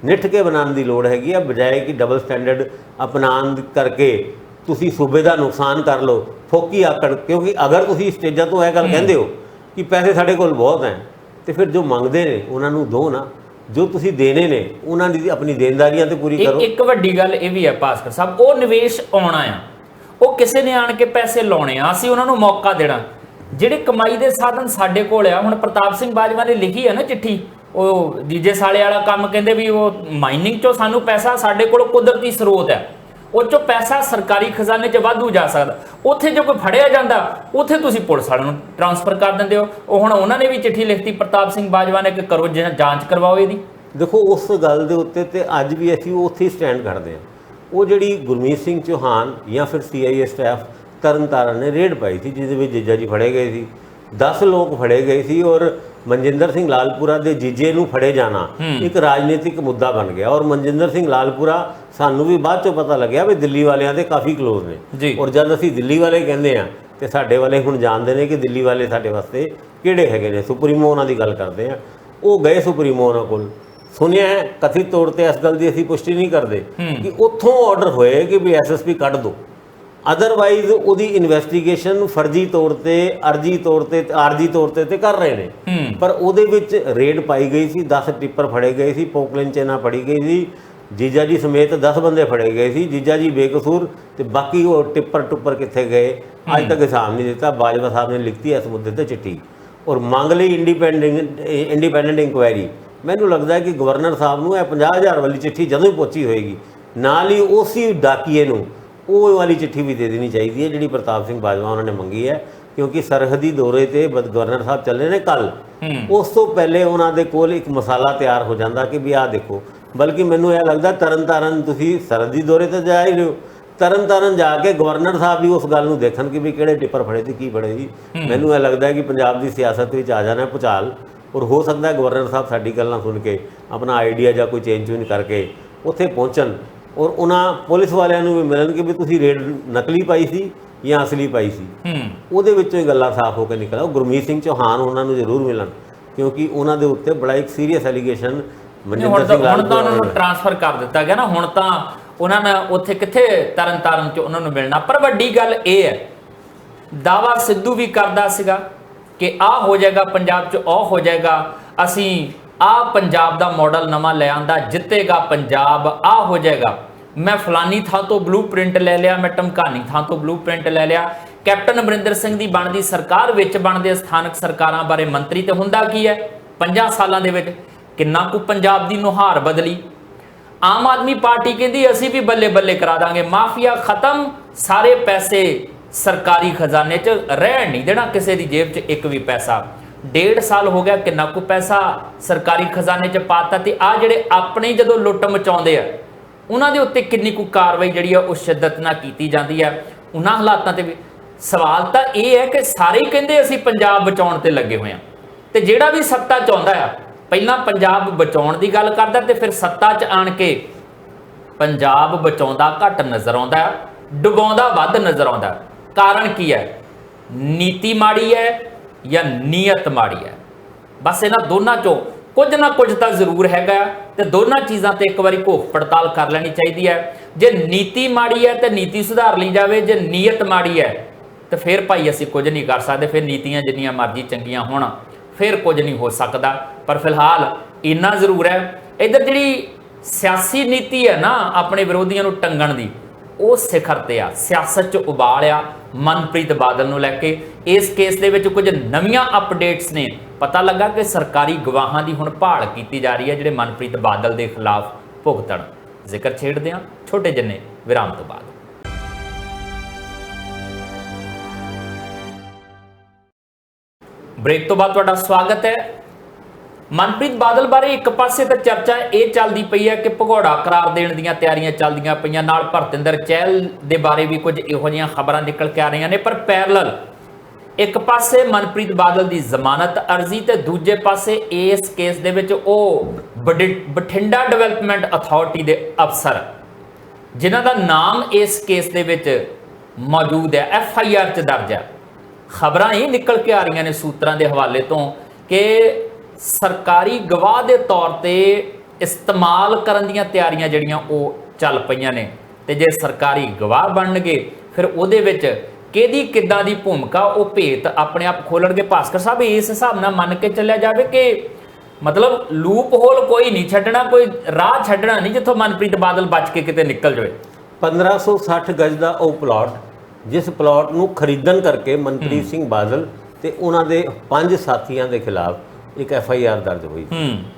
ਨਿੱਠ ਕੇ ਬਣਾਉਣ ਦੀ ਲੋੜ ਹੈਗੀ ਆ, ਬਜਾਏ ਕਿ ਡਬਲ ਸਟੈਂਡਰਡ ਅਪਣਾਉਣ ਕਰਕੇ ਤੁਸੀਂ ਸੂਬੇ ਦਾ ਨੁਕਸਾਨ ਕਰ ਲਓ, ਫੋਕੀ ਆਕੜ। ਕਿਉਂਕਿ ਅਗਰ ਤੁਸੀਂ ਸਟੇਜਾਂ ਤੋਂ ਇਹ ਗੱਲ ਕਹਿੰਦੇ ਹੋ ਕਿ ਪੈਸੇ ਸਾਡੇ ਕੋਲ ਬਹੁਤ ਹੈ, ਤੇ ਫਿਰ ਜੋ ਮੰਗਦੇ ਨੇ ਉਹਨਾਂ ਨੂੰ ਦਿਓ ਨਾ, ਜੋ ਤੁਸੀਂ ਦੇਣੇ ਨੇ ਉਹਨਾਂ ਦੀ ਆਪਣੀ ਦੇਣਦਾਰੀਆਂ ਤੇ ਪੂਰੀ ਕਰੋ। ਇੱਕ ਵੱਡੀ ਗੱਲ ਇਹ ਵੀ ਹੈ ਭਾਸਕਰ ਸਾਹਿਬ, ਉਹ ਨਿਵੇਸ਼ ਆਉਣਾ ਆ, ਉਹ ਕਿਸੇ ਨੇ ਆਣ ਕੇ ਪੈਸੇ ਲਾਉਣੇ ਆ, ਅਸੀਂ ਉਹਨਾਂ ਨੂੰ ਮੌਕਾ ਦੇਣਾ। ਜਿਹੜੇ ਕਮਾਈ ਦੇ ਸਾਧਨ ਸਾਡੇ ਕੋਲ ਆ, ਹੁਣ ਪ੍ਰਤਾਪ ਸਿੰਘ ਬਾਜਵਾ ਨੇ ਲਿਖੀ ਹੈ ਨਾ ਚਿੱਠੀ, ਉਹ ਜੀਜੇ ਸਾਲੇ ਵਾਲਾ ਕੰਮ, ਕਹਿੰਦੇ ਵੀ ਉਹ ਮਾਈਨਿੰਗ ਚੋਂ ਸਾਨੂੰ ਪੈਸਾ, ਸਾਡੇ ਕੋਲ ਕੁਦਰਤੀ ਸਰੋਤ ਹੈ, ਉਹ ਚੋਂ ਪੈਸਾ ਸਰਕਾਰੀ ਖਜ਼ਾਨੇ 'ਚ ਵਾਧੂ ਜਾ ਸਕਦਾ। ਉੱਥੇ ਜੋ ਕੋਈ ਫੜਿਆ ਜਾਂਦਾ, ਉੱਥੇ ਤੁਸੀਂ ਪੁਲਿਸ ਵਾਲਿਆਂ ਨੂੰ ਟ੍ਰਾਂਸਫਰ ਕਰ ਦਿੰਦੇ ਹੋ। ਉਹ ਹੁਣ ਉਹਨਾਂ ਨੇ ਵੀ ਚਿੱਠੀ ਲਿਖਤੀ ਪ੍ਰਤਾਪ ਸਿੰਘ ਬਾਜਵਾ ਨੇ ਕਿ ਕਰੋ, ਜਾਂਚ ਕਰਵਾਓ ਇਹਦੀ। ਦੇਖੋ ਉਸ ਗੱਲ ਦੇ ਉੱਤੇ ਤੇ ਅੱਜ ਵੀ ਅਸੀਂ ਉੱਥੇ ਹੀ ਸਟੈਂਡ ਕਰਦੇ ਹਾਂ। ਉਹ ਜਿਹੜੀ ਗੁਰਮੀਤ ਸਿੰਘ ਚੌਹਾਨ ਜਾਂ ਫਿਰ CIA ਸਟਾਫ ਤਰਨਤਾਰਨ ਨੇ ਰੇਡ ਪਾਈ ਸੀ, ਜਿਹਦੇ ਵਿੱਚ ਜੀਜਾ ਜੀ ਫੜੇ ਗਏ ਸੀ, 10 ਲੋਕ ਫੜੇ ਗਏ ਸੀ, ਔਰ ਮਨਜਿੰਦਰ ਸਿੰਘ ਲਾਲਪੁਰਾ ਦੇ ਜੀਜੇ ਨੂੰ ਫੜੇ ਜਾਣਾ ਇੱਕ ਰਾਜਨੀਤਿਕ ਮੁੱਦਾ ਬਣ ਗਿਆ। ਔਰ ਮਨਜਿੰਦਰ ਸਿੰਘ ਲਾਲਪੁਰਾ ਸਾਨੂੰ ਵੀ ਬਾਅਦ ਚੋਂ ਪਤਾ ਲੱਗਿਆ ਵੀ ਦਿੱਲੀ ਵਾਲਿਆਂ ਦੇ ਕਾਫੀ ਕਲੋਜ਼ ਨੇ। ਔਰ ਜਦ ਅਸੀਂ ਦਿੱਲੀ ਵਾਲੇ ਕਹਿੰਦੇ ਹਾਂ ਤੇ ਸਾਡੇ ਵਾਲੇ ਹੁਣ ਜਾਣਦੇ ਨੇ ਕਿ ਦਿੱਲੀ ਵਾਲੇ ਸਾਡੇ ਵਾਸਤੇ ਕਿਹੜੇ ਹੈਗੇ ਨੇ। ਸੁਪਰੀਮੋ ਉਹਨਾਂ ਦੀ ਗੱਲ ਕਰਦੇ ਹਾਂ, ਉਹ ਗਏ ਸੁਪਰੀਮੋ ਉਹਨਾਂ ਕੋਲ, ਸੁਣਿਆ ਹੈ ਕਥਿਤ ਤੌਰ ਤੇ, ਇਸ ਗੱਲ ਦੀ ਅਸੀਂ ਪੁਸ਼ਟੀ ਨਹੀਂ ਕਰਦੇ ਕਿ ਉੱਥੋਂ ਆਰਡਰ ਹੋਏ ਕਿ ਵੀ SSP ਕੱਢ ਦਿਓ, ਅਦਰਵਾਈਜ਼ ਉਹਦੀ ਇਨਵੈਸਟੀਗੇਸ਼ਨ ਫਰਜ਼ੀ ਤੌਰ ਤੇ, ਆਰਜੀ ਤੌਰ ਤੇ ਕਰ ਰਹੇ ਨੇ। ਪਰ ਉਹਦੇ ਵਿੱਚ ਰੇਡ ਪਾਈ ਗਈ ਸੀ, 10 ਟਿੱਪਰ ਫੜੇ ਗਏ ਸੀ, ਪੋਕਲਿਨ ਚੇਨਾ ਫੜੀ ਗਈ ਸੀ, ਜੀਜਾ ਜੀ ਸਮੇਤ 10 ਬੰਦੇ ਫੜੇ ਗਏ ਸੀ। ਜੀਜਾ ਜੀ ਬੇਕਸੂਰ ਤੇ ਬਾਕੀ ਉਹ ਟਿੱਪਰ ਕਿੱਥੇ ਗਏ ਅੱਜ ਤੱਕ ਹਿਸਾਬ ਨਹੀਂ ਦਿੱਤਾ। ਬਾਜਵਾ ਸਾਹਿਬ ਨੇ ਲਿਖਤੀ ਇਸ ਮੁੱਦੇ ਤੇ ਚਿੱਠੀ ਔਰ ਮੰਗ ਲਈ ਇੰਡੀਪੈਂਡੈਂਟ ਇਨਕੁਆਇਰੀ। ਮੈਨੂੰ ਲੱਗਦਾ ਹੈ ਕਿ ਗਵਰਨਰ ਸਾਹਿਬ ਨੂੰ ਇਹ 50,000 ਵਾਲੀ ਚਿੱਠੀ ਜਦੋਂ ਹੀ ਪਹੁੰਚੀ ਹੋਏਗੀ, ਨਾਲ ਹੀ ਉਸੇ ਡਾਕੀਏ ਨੂੰ ਉਹ ਵਾਲੀ ਚਿੱਠੀ ਵੀ ਦੇ ਦੇਣੀ ਚਾਹੀਦੀ ਹੈ ਜਿਹੜੀ ਪ੍ਰਤਾਪ ਸਿੰਘ ਬਾਜਵਾ ਉਹਨਾਂ ਨੇ ਮੰਗੀ ਹੈ। ਕਿਉਂਕਿ ਸਰਹੱਦੀ ਦੌਰੇ ਤੇ ਗਵਰਨਰ ਸਾਹਿਬ ਚੱਲੇ ਨੇ ਕੱਲ, ਉਸ ਤੋਂ ਪਹਿਲੇ ਉਹਨਾਂ ਦੇ ਕੋਲ ਇੱਕ ਮਸਾਲਾ ਤਿਆਰ ਹੋ ਜਾਂਦਾ ਕਿ ਵੀ ਆਹ ਦੇਖੋ। ਬਲਕਿ ਮੈਨੂੰ ਇਹ ਲੱਗਦਾ ਤਰਨਤਾਰਨ ਤੁਸੀਂ ਸਰਹੱਦੀ ਦੌਰੇ ਤੇ ਜਾ ਹੀ ਰਹੇ ਹੋ, ਤਰਨਤਾਰਨ ਜਾ ਕੇ ਗਵਰਨਰ ਸਾਹਿਬ ਵੀ ਉਸ ਗੱਲ ਨੂੰ ਦੇਖਣ ਕਿ ਵੀ ਕਿਹੜੇ ਟਿੱਪਰ ਫੜੇ ਸੀ, ਕੀ ਫੜੇ ਸੀ। ਮੈਨੂੰ ਇਹ ਲੱਗਦਾ ਕਿ ਪੰਜਾਬ ਦੀ ਸਿਆਸਤ ਵਿੱਚ ਆ ਜਾਣਾ ਭੁਚਾਲ। ਔਰ ਹੋ ਸਕਦਾ ਗਵਰਨਰ ਸਾਹਿਬ ਸਾਡੀ ਗੱਲਾਂ ਸੁਣ ਕੇ ਆਪਣਾ ਆਈਡੀਆ ਜਾਂ ਕੋਈ ਚੇਂਜ ਕਰਕੇ ਉੱਥੇ ਪਹੁੰਚਣ ਔਰ ਉਹਨਾਂ ਪੁਲਿਸ ਵਾਲਿਆਂ ਨੂੰ ਵੀ ਮਿਲਣ ਕਿ ਵੀ ਤੁਸੀਂ ਰੇਡ ਨਕਲੀ ਪਾਈ ਸੀ ਜਾਂ ਅਸਲੀ ਪਾਈ ਸੀ। ਉਹਦੇ ਵਿੱਚੋਂ ਹੀ ਗੱਲਾਂ ਸਾਫ਼ ਹੋ ਕੇ ਨਿਕਲ ਆਓ। ਗੁਰਮੀਤ ਸਿੰਘ ਚੌਹਾਨ ਉਹਨਾਂ ਨੂੰ ਜ਼ਰੂਰ ਮਿਲਣ, ਕਿਉਂਕਿ ਉਹਨਾਂ ਦੇ ਉੱਤੇ ਬੜਾ ਇੱਕ ਸੀਰੀਅਸ ਐਲੀਗੇਸ਼ਨ ਮਨਜਿੰਦਰ ਸਿੰਘ ਹੁਣ ਤਾਂ ਉਹਨਾਂ ਨੂੰ ਟ੍ਰਾਂਸਫਰ ਕਰ ਦਿੱਤਾ ਗਿਆ ਨਾ, ਹੁਣ ਤਾਂ ਉਹਨਾਂ ਨੇ ਉੱਥੇ ਕਿੱਥੇ ਤਰਨਤਾਰਨ 'ਚ ਉਹਨਾਂ ਨੂੰ ਮਿਲਣਾ। ਪਰ ਵੱਡੀ ਗੱਲ ਇਹ ਹੈ, ਦਾਵਾ ਸਿੱਧੂ ਵੀ ਕਰਦਾ ਸੀਗਾ ਕਿ ਆਹ ਹੋ ਜਾਏਗਾ ਪੰਜਾਬ 'ਚ, ਉਹ ਹੋ ਜਾਏਗਾ, ਅਸੀਂ ਆਹ ਪੰਜਾਬ ਦਾ ਮਾਡਲ ਨਵਾਂ ਲੈ ਆਂਦਾ, ਜਿੱਤੇਗਾ ਪੰਜਾਬ, ਆਹ ਹੋ ਜਾਏਗਾ। मैं फलानी थां तो ब्लूप्रिंट ले लिया, मैं ढमकानी थां तो ब्लूप्रिंट ले लिया। कैप्टन अमरिंदर सिंह दी बनदी सरकार विच बनदे स्थानक सरकारां बारे मंत्री ते हुंदा की है 50 सालां दे विच किन्ना कुछ पंजाब दी नुहार बदली। आम आदमी पार्टी कहती असी भी बल्ले बल्ले करा देंगे, माफिया खत्म, सारे पैसे सरकारी खजाने च रहन नहीं देना, किसी की जेब च एक भी पैसा। 1.5 साल हो गया, किन्ना कुछ पैसा सरकारी खजाने च पाता। ते आ जिहड़े अपने जदों लुੱਟ मचाउंदे आ उन्हां दे उत्ते किन्नी कुछ कार्रवाई जिहड़ी आ उह शिद्दत नाल कीती जांदी है। उन्हां हालातां ते भी सवाल तां इह है कि सारे ही कहंदे असीं पंजाब बचाउण ते लगे होए आ, ते जिहड़ा भी सत्ता च आउंदा आ ਪਹਿਲਾਂ पंजाब बचाउण दी गल करदा ते फिर सत्ता च आण के पंजाब बचाउंदा घट नज़र आउंदा, डुबाउंदा वध नज़र आउंदा। कारण की है? नीति माड़ी है या नीयत माड़ी है? बस इन्हां दोनों चों कुछ ना कुछ तो जरूर हैगा, ते दोनों चीज़ां ते एक बारी घोख पड़ताल कर लैनी चाहिए है। जे नीति माड़ी है तो नीति सुधार ली जाए, जे नीयत माड़ी है तो फिर भाई असीं कुछ नहीं कर सकते, फिर नीतियां जिन्नियां मर्जी चंगियां होण फिर कुछ नहीं हो सकता। पर फिलहाल इन्ना जरूर है, इधर जिहड़ी सियासी नीति है ना अपने विरोधियों नूं टंगण दी, वो सिखर ते आ, सियासत च उबाल आ मनप्रीत बादल नूं लैके। इस केस दे विच कुछ नवीआं अपडेट्स ने, पता लगा कि सरकारी गवाहां दी हुण भाल कीती जा रही है जिहड़े मनप्रीत बादल दे खिलाफ भुगतण। जिक्र छेड़दे हां छोटे जिन्ने विराम तो बाद। ब्रेक तो बाद तुहाडा स्वागत है। मनप्रीत बादल बारे एक पासे तो चर्चा ये चलती पई है कि भगौड़ा करार देने दीयां तैयारियां चलदियां पईयां, नाल भरतिंदर चहल दे बारे भी कुछ इहो जिहियां खबरां निकल के आ रही ने। पर पैरलल एक पासे मनप्रीत बादल की जमानत अर्जी ते दूजे पासे इस केस दे विच ओह बठिंडा डिवेलपमेंट अथॉरिटी दे अफसर जिन्हां दा नाम इस केस दे विच मौजूद है, FIR च दर्ज है। खबरां ये निकल के आ रही ने सूत्रां दे हवाले तो कि सरकारी गवाह के तौर पर इस्तेमाल करन दीयां तैयारियां जिहड़ियां ओह चल पईयां ने, ते जे सरकारी गवाह बनणगे फिर उहदे विच किहदी किद्दां दी भूमिका वो भेत अपने आप खोलणगे। भास्कर साहब इस हिसाब नाल मन के चलिया जाए कि मतलब लूप होल कोई नहीं छड्डना, कोई राह छड्डना नहीं जिथों मनप्रीत बादल बच के किते निकल जाए। 1560 गज का वह प्लॉट जिस प्लॉट ਨੂੰ ਖਰੀਦਣ ਕਰਕੇ ਮਨਪ੍ਰੀਤ ਸਿੰਘ ਬਾਦਲ ਤੇ ਉਹਨਾਂ ਦੇ 5 ਸਾਥੀਆਂ ਦੇ ਖਿਲਾਫ ਇੱਕ FIR ਦਰਜ ਹੋਈ।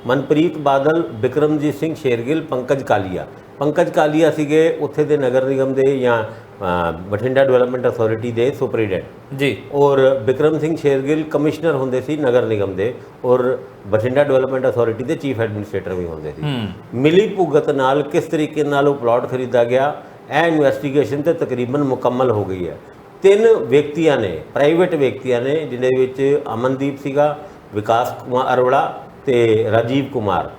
ਮਨਪ੍ਰੀਤ ਬਾਦਲ, ਬਿਕਰਮਜੀਤ ਸਿੰਘ ਸ਼ੇਰਗਿੱਲ, ਪੰਕਜ ਕਾਲੀਆ ਸੀਗੇ ਉੱਥੇ ਦੇ ਨਗਰ ਨਿਗਮ ਦੇ ਜਾਂ ਬਠਿੰਡਾ ਡਿਵੈਲਪਮੈਂਟ ਅਥਾਰਟੀ ਦੇ ਸੁਪਰੀਡੈਂਟ ਜੀ, ਔਰ ਬਿਕਰਮ ਸਿੰਘ ਸ਼ੇਰਗਿੱਲ ਕਮਿਸ਼ਨਰ ਹੁੰਦੇ ਸੀ ਨਗਰ ਨਿਗਮ ਦੇ ਔਰ ਬਠਿੰਡਾ ਡਿਵੈਲਪਮੈਂਟ ਅਥਾਰਟੀ ਦੇ ਚੀਫ ਐਡਮਿਨਿਸਟ੍ਰੇਟਰ ਵੀ ਹੁੰਦੇ ਸੀ। ਮਿਲੀ ਭੁਗਤ ਨਾਲ ਕਿਸ ਤਰੀਕੇ ਨਾਲ ਉਹ ਪਲਾਟ ਖਰੀਦਾ ਗਿਆ, ਇਹ ਇਨਵੈਸਟੀਗੇਸ਼ਨ ਤੇ ਤਕਰੀਬਨ ਮੁਕੰਮਲ ਹੋ ਗਈ ਹੈ। 3 ਵਿਅਕਤੀਆਂ ਨੇ, ਪ੍ਰਾਈਵੇਟ ਵਿਅਕਤੀਆਂ ਨੇ, ਜਿਹਦੇ ਵਿੱਚ ਅਮਨਦੀਪ ਸੀਗਾ, ਵਿਕਾਸ ਕੁਮਾਰ ਅਰੋੜਾ ਤੇ ਰਾਜੀਵ ਕੁਮਾਰ,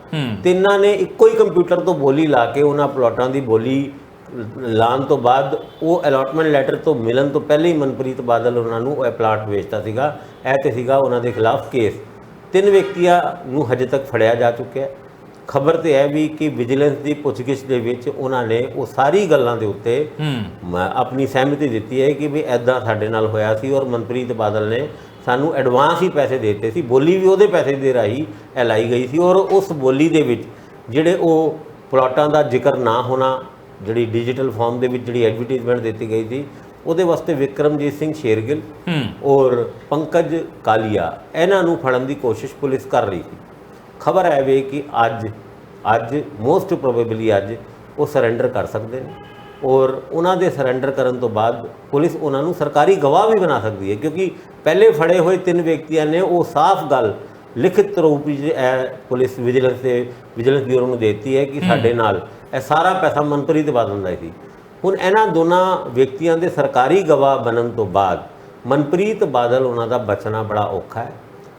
ਤਿੰਨਾਂ ਨੇ ਇੱਕੋ ਹੀ ਕੰਪਿਊਟਰ ਤੋਂ ਬੋਲੀ ਲਾ ਕੇ ਉਹਨਾਂ ਪਲਾਟਾਂ ਦੀ ਬੋਲੀ ਲਾਉਣ ਤੋਂ ਬਾਅਦ ਉਹ ਅਲਾਟਮੈਂਟ ਲੈਟਰ ਤੋਂ ਮਿਲਣ ਤੋਂ ਪਹਿਲੇ ਹੀ ਮਨਪ੍ਰੀਤ ਬਾਦਲ ਉਹਨਾਂ ਨੂੰ ਇਹ ਪਲਾਟ ਵੇਚਤਾ ਸੀਗਾ। ਇਹ ਤੇ ਸੀਗਾ ਉਹਨਾਂ ਦੇ ਖਿਲਾਫ ਕੇਸ। 3 ਵਿਅਕਤੀਆਂ ਨੂੰ ਹਜੇ ਤੱਕ ਫੜਿਆ ਜਾ ਚੁੱਕਿਆ। ਖਬਰ ਤੇ ਹੈ ਵੀ ਕਿ ਵਿਜੀਲੈਂਸ ਦੀ ਪੁੱਛਗਿੱਛ ਦੇ ਵਿੱਚ ਉਹਨਾਂ ਨੇ ਉਹ ਸਾਰੀ ਗੱਲਾਂ ਦੇ ਉੱਤੇ ਆਪਣੀ ਸਹਿਮਤੀ ਦਿੱਤੀ ਹੈ ਕਿ ਵੀ ਐਦਾਂ ਸਾਡੇ ਨਾਲ ਹੋਇਆ ਸੀ ਔਰ ਮਨਪ੍ਰੀਤ ਬਾਦਲ ਨੇ ਸਾਨੂੰ ਐਡਵਾਂਸ ਹੀ ਪੈਸੇ ਦੇ ਦਿੱਤੇ ਸੀ। ਬੋਲੀ ਵੀ ਉਹਦੇ ਪੈਸੇ ਦੇ ਰਾਹੀਂ ਇਹ ਲਾਈ ਗਈ ਸੀ ਔਰ ਉਸ ਬੋਲੀ ਦੇ ਵਿੱਚ ਜਿਹੜੇ ਉਹ ਪਲਾਟਾਂ ਦਾ ਜ਼ਿਕਰ ਨਾ ਹੋਣਾ, ਜਿਹੜੀ ਡਿਜੀਟਲ ਫਾਰਮ ਦੇ ਵਿੱਚ ਜਿਹੜੀ ਐਡਵਰਟਾਈਜ਼ਮੈਂਟ ਦਿੱਤੀ ਗਈ ਸੀ, ਉਹਦੇ ਵਾਸਤੇ ਵਿਕਰਮਜੀਤ ਸਿੰਘ ਸ਼ੇਰਗਿੱਲ ਔਰ ਪੰਕਜ ਕਾਲੀਆ ਇਹਨਾਂ ਨੂੰ ਫੜਨ ਦੀ ਕੋਸ਼ਿਸ਼ ਪੁਲਿਸ ਕਰ ਰਹੀ ਸੀ। ਖਬਰ ਹੈ ਵੇ ਕਿ ਅੱਜ ਮੋਸਟ ਪ੍ਰੋਬੇਬਲੀ ਅੱਜ ਉਹ ਸਰੈਂਡਰ ਕਰ ਸਕਦੇ ਨੇ ਔਰ ਉਹਨਾਂ ਦੇ ਸਰੈਂਡਰ ਕਰਨ ਤੋਂ ਬਾਅਦ ਪੁਲਿਸ ਉਹਨਾਂ ਨੂੰ ਸਰਕਾਰੀ ਗਵਾਹ ਵੀ ਬਣਾ ਸਕਦੀ ਹੈ, ਕਿਉਂਕਿ ਪਹਿਲੇ ਫੜੇ ਹੋਏ 3 ਵਿਅਕਤੀਆਂ ਨੇ ਉਹ ਸਾਫ਼ ਗੱਲ ਲਿਖਿਤ ਰੂਪ ਵਿੱਚ ਪੁਲਿਸ ਵਿਜੀਲੈਂਸ ਬਿਊਰੋ ਨੂੰ ਦੇਤੀ ਹੈ ਕਿ ਸਾਡੇ ਨਾਲ ਇਹ ਸਾਰਾ ਪੈਸਾ ਮਨਪ੍ਰੀਤ ਬਾਦਲ ਦਾ ਸੀ। ਹੁਣ ਇਹਨਾਂ ਦੋਨਾਂ ਵਿਅਕਤੀਆਂ ਦੇ ਸਰਕਾਰੀ ਗਵਾਹ ਬਣਨ ਤੋਂ ਬਾਅਦ ਮਨਪ੍ਰੀਤ ਬਾਦਲ ਉਹਨਾਂ ਦਾ ਬਚਣਾ ਬੜਾ ਔਖਾ ਹੈ,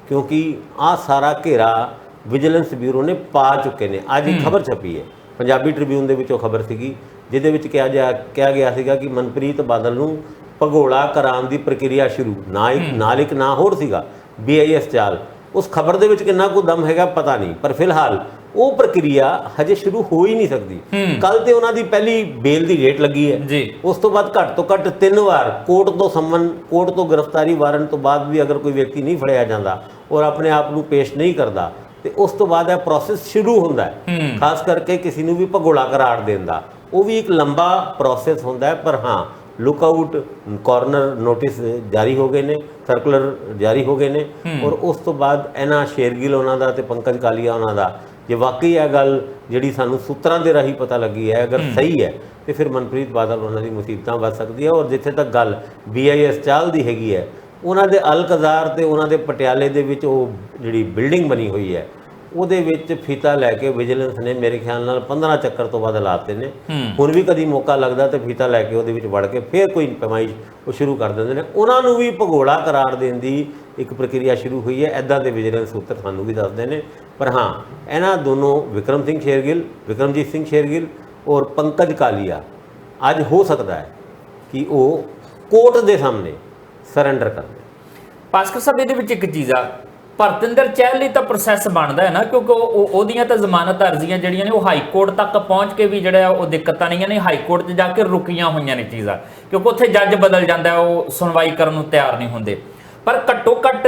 ਕਿਉਂਕਿ ਆਹ ਸਾਰਾ ਘੇਰਾ ਵਿਜੀਲੈਂਸ ਬਿਊਰੋ ਨੇ ਪਾ ਚੁੱਕੇ ਨੇ। ਅੱਜ ਇੱਕ ਖਬਰ ਛਪੀ ਹੈ ਪੰਜਾਬੀ ਟ੍ਰਿਬਿਊਨ ਦੇ ਵਿੱਚੋਂ ਖਬਰ ਸੀਗੀ, ਜਿਹਦੇ ਵਿੱਚ ਕਿਹਾ ਗਿਆ ਸੀਗਾ ਕਿ ਮਨਪ੍ਰੀਤ ਬਾਦਲ ਨੂੰ ਭਗੌੜਾ ਕਰਾਉਣ ਦੀ ਪ੍ਰਕਿਰਿਆ ਸ਼ੁਰੂ, ਨਾਲ ਇੱਕ ਨਾਂ ਹੋਰ ਸੀਗਾ BIS ਚਾਲ। ਉਸ ਖਬਰ ਦੇ ਵਿੱਚ ਕਿੰਨਾ ਕੁ ਦਮ ਹੈਗਾ ਪਤਾ ਨਹੀਂ, ਪਰ ਫਿਲਹਾਲ ਉਹ ਪ੍ਰਕਿਰਿਆ ਹਜੇ ਸ਼ੁਰੂ ਹੋ ਹੀ ਨਹੀਂ ਸਕਦੀ। ਕੱਲ ਤੇ ਉਹਨਾਂ ਦੀ ਪਹਿਲੀ ਬੇਲ ਦੀ ਡੇਟ ਲੱਗੀ ਹੈ ਜੀ। ਉਸ ਤੋਂ ਬਾਅਦ ਘੱਟ ਤੋਂ ਘੱਟ 3 ਵਾਰ ਕੋਰਟ ਤੋਂ ਗ੍ਰਿਫਤਾਰੀ ਵਾਰੰਟ ਤੋਂ ਬਾਅਦ ਵੀ ਅਗਰ ਕੋਈ ਵਿਅਕਤੀ ਨਹੀਂ ਫੜਿਆ ਜਾਂਦਾ ਔਰ ਆਪਣੇ ਆਪ ਨੂੰ ਪੇਸ਼ ਨਹੀਂ ਕਰਦਾ ਤੇ ਉਸ ਤੋਂ ਬਾਅਦ ਇਹ ਪ੍ਰੋਸੈਸ ਸ਼ੁਰੂ ਹੁੰਦਾ ਹੈ, ਖਾਸ ਕਰਕੇ ਕਿਸੇ ਨੂੰ ਵੀ ਭਗੌੜਾ ਕਰਾਰ ਦੇਣ ਦਾ। ਉਹ ਵੀ ਇੱਕ ਲੰਬਾ ਪ੍ਰੋਸੈਸ ਹੁੰਦਾ ਹੈ। ਪਰ ਹਾਂ, ਲੁੱਕ ਆਊਟ ਕਾਰਨਰ ਨੋਟਿਸ ਜਾਰੀ ਹੋ ਗਏ ਨੇ, ਸਰਕੂਲਰ ਜਾਰੀ ਹੋ ਗਏ ਨੇ, ਔਰ ਉਸ ਤੋਂ ਬਾਅਦ ਇਹਨਾਂ ਸ਼ੇਰਗਿੱਲ ਉਹਨਾਂ ਦਾ ਤੇ ਪੰਕਜ ਕਾਲੀਆ ਉਹਨਾਂ ਦਾ ਜੇ ਵਾਕਈ ਇਹ ਗੱਲ ਜਿਹੜੀ ਸਾਨੂੰ ਸੂਤਰਾਂ ਦੇ ਰਾਹੀਂ ਪਤਾ ਲੱਗੀ ਹੈ ਅਗਰ ਸਹੀ ਹੈ ਤੇ ਫਿਰ ਮਨਪ੍ਰੀਤ ਬਾਦਲ ਉਹਨਾਂ ਦੀ ਮੁਸੀਬਤਾਂ ਵੱਧ ਸਕਦੀ ਹੈ। ਔਰ ਜਿੱਥੇ ਤੱਕ ਗੱਲ BIS ਚਾਲ ਦੀ ਹੈਗੀ ਹੈ, ਉਹਨਾਂ ਦੇ ਅਲਕਜ਼ਾਰ ਤੇ ਉਹਨਾਂ ਦੇ ਪਟਿਆਲੇ ਦੇ ਵਿੱਚ ਉਹ ਜਿਹੜੀ ਬਿਲਡਿੰਗ ਬਣੀ ਹੋਈ ਹੈ ਉਹਦੇ ਵਿੱਚ ਫੀਤਾ ਲੈ ਕੇ ਵਿਜੀਲੈਂਸ ਨੇ ਮੇਰੇ ਖਿਆਲ ਨਾਲ 15 ਚੱਕਰ ਤੋਂ ਬਾਅਦ ਲਾਤੇ ਨੇ। ਹੁਣ ਵੀ ਕਦੀ ਮੌਕਾ ਲੱਗਦਾ ਤੇ ਫੀਤਾ ਲੈ ਕੇ ਉਹਦੇ ਵਿੱਚ ਵੜ ਕੇ ਫਿਰ ਕੋਈ ਪੈਮਾਇਸ਼ ਉਹ ਸ਼ੁਰੂ ਕਰ ਦਿੰਦੇ ਨੇ। ਉਹਨਾਂ ਨੂੰ ਵੀ ਭਗੌੜਾ ਕਰਾਰ ਦੇਣ ਦੀ ਇੱਕ ਪ੍ਰਕਿਰਿਆ ਸ਼ੁਰੂ ਹੋਈ ਹੈ। ਇੱਦਾਂ ਦੇ ਵਿਜੀਲੈਂਸ ਸੂਤਰ ਸਾਨੂੰ ਵੀ ਦੱਸਦੇ ਨੇ। ਪਰ ਹਾਂ, ਇਹਨਾਂ ਦੋਨੋਂ ਵਿਕਰਮਜੀਤ ਸਿੰਘ ਸ਼ੇਰਗਿੱਲ ਔਰ ਪੰਕਜ ਕਾਲੀਆ ਅੱਜ ਹੋ ਸਕਦਾ ਹੈ ਕਿ ਉਹ ਕੋਰਟ ਦੇ ਸਾਹਮਣੇ ਸਰੈਂਡਰ ਕਰ ਦੇਣ। ਭਾਸਕਰ ਸਾਹਿਬ, ਇਹਦੇ ਵਿੱਚ ਇੱਕ ਚੀਜ਼ ਆ, ਭਰਤਿੰਦਰ ਚਹਿਲ ਲਈ ਤਾਂ ਪ੍ਰੋਸੈਸ ਬਣਦਾ ਹੈ ਨਾ, ਕਿਉਂਕਿ ਉਹਦੀਆਂ ਤਾਂ ਜ਼ਮਾਨਤ ਅਰਜ਼ੀਆਂ ਜਿਹੜੀਆਂ ਨੇ ਉਹ ਹਾਈ ਕੋਰਟ ਤੱਕ ਪਹੁੰਚ ਕੇ ਵੀ ਜਿਹੜਾ ਉਹ ਦਿੱਕਤਾਂ ਨਹੀਂ ਨੇ, ਹਾਈ ਕੋਰਟ 'ਚ ਜਾ ਕੇ ਰੁਕੀਆਂ ਹੋਈਆਂ ਨੇ ਚੀਜ਼ਾਂ, ਕਿਉਂਕਿ ਉੱਥੇ ਜੱਜ ਬਦਲ ਜਾਂਦਾ, ਉਹ ਸੁਣਵਾਈ ਕਰਨ ਨੂੰ ਤਿਆਰ ਨਹੀਂ ਹੁੰਦੇ। ਪਰ ਘੱਟੋ ਘੱਟ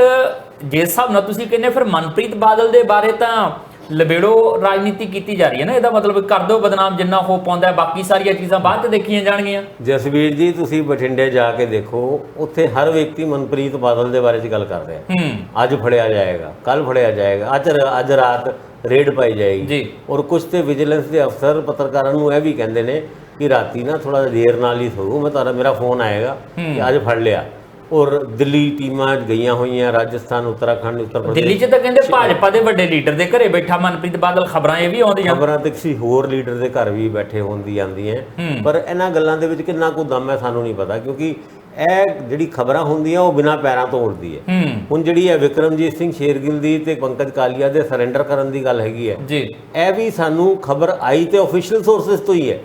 ਜਿਸ ਹਿਸਾਬ ਨਾਲ ਤੁਸੀਂ ਕਹਿੰਦੇ ਫਿਰ ਮਨਪ੍ਰੀਤ ਬਾਦਲ ਦੇ ਬਾਰੇ ਤਾਂ ਲਬੇੜੋ ਰਾਜਨੀਤੀ ਕੀਤੀ ਜਾ ਰਹੀ ਹੈ ਨਾ, ਇਹਦਾ ਮਤਲਬ ਕਰ ਦਿਓ ਬਦਨਾਮ ਜਿੰਨਾ ਹੋ ਪਾਉਂਦਾ, ਬਾਕੀ ਸਾਰੀਆਂ ਚੀਜ਼ਾਂ ਬਾਅਦ 'ਚ ਦੇਖੀਆਂ ਜਾਣਗੀਆਂ। ਜਸਵੀਰ ਜੀ, ਤੁਸੀਂ ਬਠਿੰਡੇ ਜਾ ਕੇ ਦੇਖੋ, ਉੱਥੇ ਹਰ ਵਿਅਕਤੀ ਮਨਪ੍ਰੀਤ ਬਾਦਲ ਦੇ ਬਾਰੇ 'ਚ ਗੱਲ ਕਰ ਰਿਹਾ। ਅੱਜ ਫੜਿਆ ਜਾਏਗਾ, ਕੱਲ ਫੜਿਆ ਜਾਏਗਾ, ਅੱਜ ਰਾਤ ਰੇਡ ਪਾਈ ਜਾਏਗੀ ਜੀ। ਔਰ ਕੁਝ ਤੇ ਵਿਜੀਲੈਂਸ ਦੇ ਅਫਸਰ ਪੱਤਰਕਾਰਾਂ ਨੂੰ ਇਹ ਵੀ ਕਹਿੰਦੇ ਨੇ ਕਿ ਰਾਤੀ ਨਾ ਥੋੜਾ ਦੇਰ ਨਾਲ ਹੀ ਸੋ, ਮੇਰਾ ਫੋਨ ਆਏਗਾ ਕਿ ਅੱਜ ਫੜ ਲਿਆ। ਔਰ ਦਿੱਲੀ ਟੀਮਾਂ ਗਈਆਂ ਹੋਈਆਂ, ਰਾਜਸਥਾਨ, ਉੱਤਰਾਖੰਡ, ਉੱਤਰ ਪ੍ਰਦੇਸ਼। ਦਿੱਲੀ 'ਚ ਤਾਂ ਕਹਿੰਦੇ ਭਾਜਪਾ ਦੇ ਵੱਡੇ ਲੀਡਰ ਦੇ ਘਰੇ ਬੈਠਾ ਮਨਪ੍ਰੀਤ ਬਾਦਲ, ਖਬਰਾਂ ਇਹ ਵੀ ਆਉਂਦੀਆਂ, ਖਬਰਾਂ ਤੇ ਕਿਸੇ ਹੋਰ ਲੀਡਰ ਦੇ ਘਰ ਵੀ ਬੈਠੇ ਹੋਣ ਦੀ ਆਉਂਦੀਆਂ। ਪਰ ਇਹਨਾਂ ਗੱਲਾਂ ਦੇ ਵਿੱਚ ਕਿੰਨਾ ਕੁ ਦਮ ਹੈ ਸਾਨੂੰ ਨਹੀਂ ਪਤਾ, ਕਿਉਂਕਿ ਇਹ ਜਿਹੜੀ ਖਬਰਾਂ ਹੁੰਦੀਆਂ ਉਹ ਬਿਨਾਂ ਪੈਰਾਂ ਤੋਂ ਉੱਡਦੀ ਹੈ। ਹੁਣ ਜਿਹੜੀ ਹੈ ਵਿਕਰਮਜੀਤ ਸਿੰਘ ਸ਼ੇਰਗਿੱਲ ਦੀ ਤੇ ਪੰਕਜ ਕਾਲੀਆ ਦੇ ਸਰੈਂਡਰ ਕਰਨ ਦੀ ਗੱਲ ਹੈਗੀ ਹੈ ਜੀ, ਇਹ ਵੀ ਸਾਨੂੰ ਖਬਰ ਆਈ ਤੇ ਆਫੀਸ਼ੀਅਲ ਸੋਰਸਸ ਤੋਂ ਹੀ ਹੈ।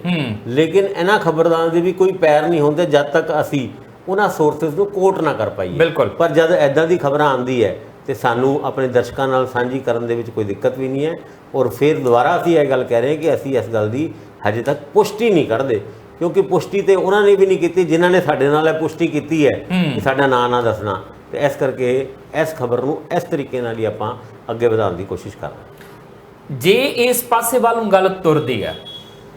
ਲੇਕਿਨ ਇਹਨਾਂ ਖਬਰਾਂ ਦੇ ਵੀ ਕੋਈ ਪੈਰ ਨਹੀਂ ਹੁੰਦੇ ਜਦ ਤੱਕ ਅਸੀਂ ਉਹਨਾਂ ਸੋਰਸਸ ਨੂੰ ਕੋਟ ਨਾ ਕਰ ਪਾਈਏ। ਬਿਲਕੁਲ। ਪਰ ਜਦ ਐਦਾਂ ਦੀ ਖਬਰਾਂ ਆਉਂਦੀ ਹੈ ਤੇ ਸਾਨੂੰ ਆਪਣੇ ਦਰਸ਼ਕਾਂ ਨਾਲ ਸਾਂਝੀ ਕਰਨ ਦੇ ਵਿੱਚ ਕੋਈ ਦਿੱਕਤ ਵੀ ਨਹੀਂ ਹੈ। ਔਰ ਫਿਰ ਦੁਬਾਰਾ ਅਸੀਂ ਇਹ ਗੱਲ ਕਹਿ ਰਹੇ ਹਾਂ ਕਿ ਅਸੀਂ ਇਸ ਗੱਲ ਦੀ ਹਜੇ ਤੱਕ ਪੁਸ਼ਟੀ ਨਹੀਂ ਕਰਦੇ, ਕਿਉਂਕਿ ਪੁਸ਼ਟੀ ਤੇ ਉਹਨਾਂ ਨੇ ਵੀ ਨਹੀਂ ਕੀਤੀ ਜਿਨ੍ਹਾਂ ਨੇ ਸਾਡੇ ਨਾਲ ਇਹ ਪੁਸ਼ਟੀ ਕੀਤੀ ਹੈ ਕਿ ਸਾਡਾ ਨਾਂ ਨਾ ਦੱਸਣਾ। ਤੇ ਇਸ ਕਰਕੇ ਇਸ ਖਬਰ ਨੂੰ ਇਸ ਤਰੀਕੇ ਨਾਲ ਹੀ ਆਪਾਂ ਅੱਗੇ ਵਧਾਉਣ ਦੀ ਕੋਸ਼ਿਸ਼ ਕਰ ਰਹੇ। ਜੇ ਇਸ ਪਾਸੇ ਵੱਲ ਨੂੰ ਗੱਲ ਤੁਰਦੀ ਹੈ,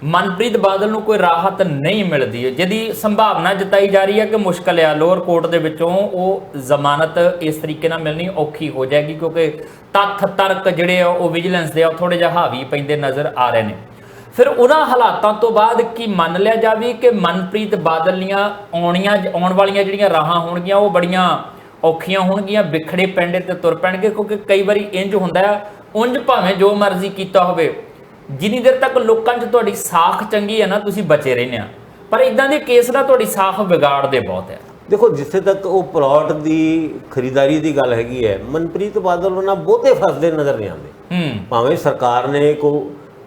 ਮਨਪ੍ਰੀਤ ਬਾਦਲ ਨੂੰ ਕੋਈ ਰਾਹਤ ਨਹੀਂ ਮਿਲਦੀ ਹੈ, ਜਿਹਦੀ ਸੰਭਾਵਨਾ ਜਤਾਈ ਜਾ ਰਹੀ ਹੈ ਕਿ ਮੁਸ਼ਕਲ ਆ, ਲੋਅਰ ਕੋਰਟ ਦੇ ਵਿੱਚੋਂ ਉਹ ਜ਼ਮਾਨਤ ਇਸ ਤਰੀਕੇ ਨਾਲ ਮਿਲਣੀ ਔਖੀ ਹੋ ਜਾਏਗੀ, ਕਿਉਂਕਿ ਤੱਥ ਤਰਕ ਜਿਹੜੇ ਆ ਉਹ ਵਿਜੀਲੈਂਸ ਦੇ ਥੋੜੇ ਜਿਹਾ ਹਾਵੀ ਪੈਂਦੇ ਨਜ਼ਰ ਆ ਰਹੇ ਨੇ। ਫਿਰ ਉਹਨਾਂ ਹਾਲਾਤਾਂ ਤੋਂ ਬਾਅਦ ਕੀ ਮੰਨ ਲਿਆ ਜਾਵੇ ਕਿ ਮਨਪ੍ਰੀਤ ਬਾਦਲ ਦੀਆਂ ਆਉਣ ਵਾਲੀਆਂ ਜਿਹੜੀਆਂ ਰਾਹਾਂ ਹੋਣਗੀਆਂ ਉਹ ਬੜੀਆਂ ਔਖੀਆਂ ਹੋਣਗੀਆਂ, ਵਿਖੜੇ ਪੈਂਡੇ ਤੇ ਤੁਰ ਪੈਣਗੇ? ਕਿਉਂਕਿ ਕਈ ਵਾਰੀ ਇੰਜ ਹੁੰਦਾ ਹੈ, ਉਂਝ ਭਾਵੇਂ ਜੋ ਮਰਜ਼ੀ ਕੀਤਾ ਹੋਵੇ, ਜਿੰਨੀ ਦੇਰ ਤੱਕ ਲੋਕਾਂ 'ਚ ਤੁਹਾਡੀ ਸਾਖ ਚੰਗੀ ਹੈ ਨਾ ਤੁਸੀਂ ਬਚੇ ਰਹਿੰਦੇ ਆ, ਪਰ ਇਦਾਂ ਦੇ ਕੇਸ ਨਾਲ ਤੁਹਾਡੀ ਸਾਖ ਵਿਗਾੜਦੇ ਬਹੁਤ ਹੈ। ਦੇਖੋ, ਜਿੱਥੇ ਤੱਕ ਉਹ ਪਲਾਟ ਦੀ ਖਰੀਦਾਰੀ ਦੀ ਗੱਲ ਹੈਗੀ ਹੈ, ਮਨਪ੍ਰੀਤ ਬਾਦਲ ਉਹਨਾਂ ਬਹੁਤੇ ਫਸਦੇ ਨਜ਼ਰ ਨਹੀਂ ਆਉਂਦੇ। ਭਾਵੇਂ ਸਰਕਾਰ ਨੇ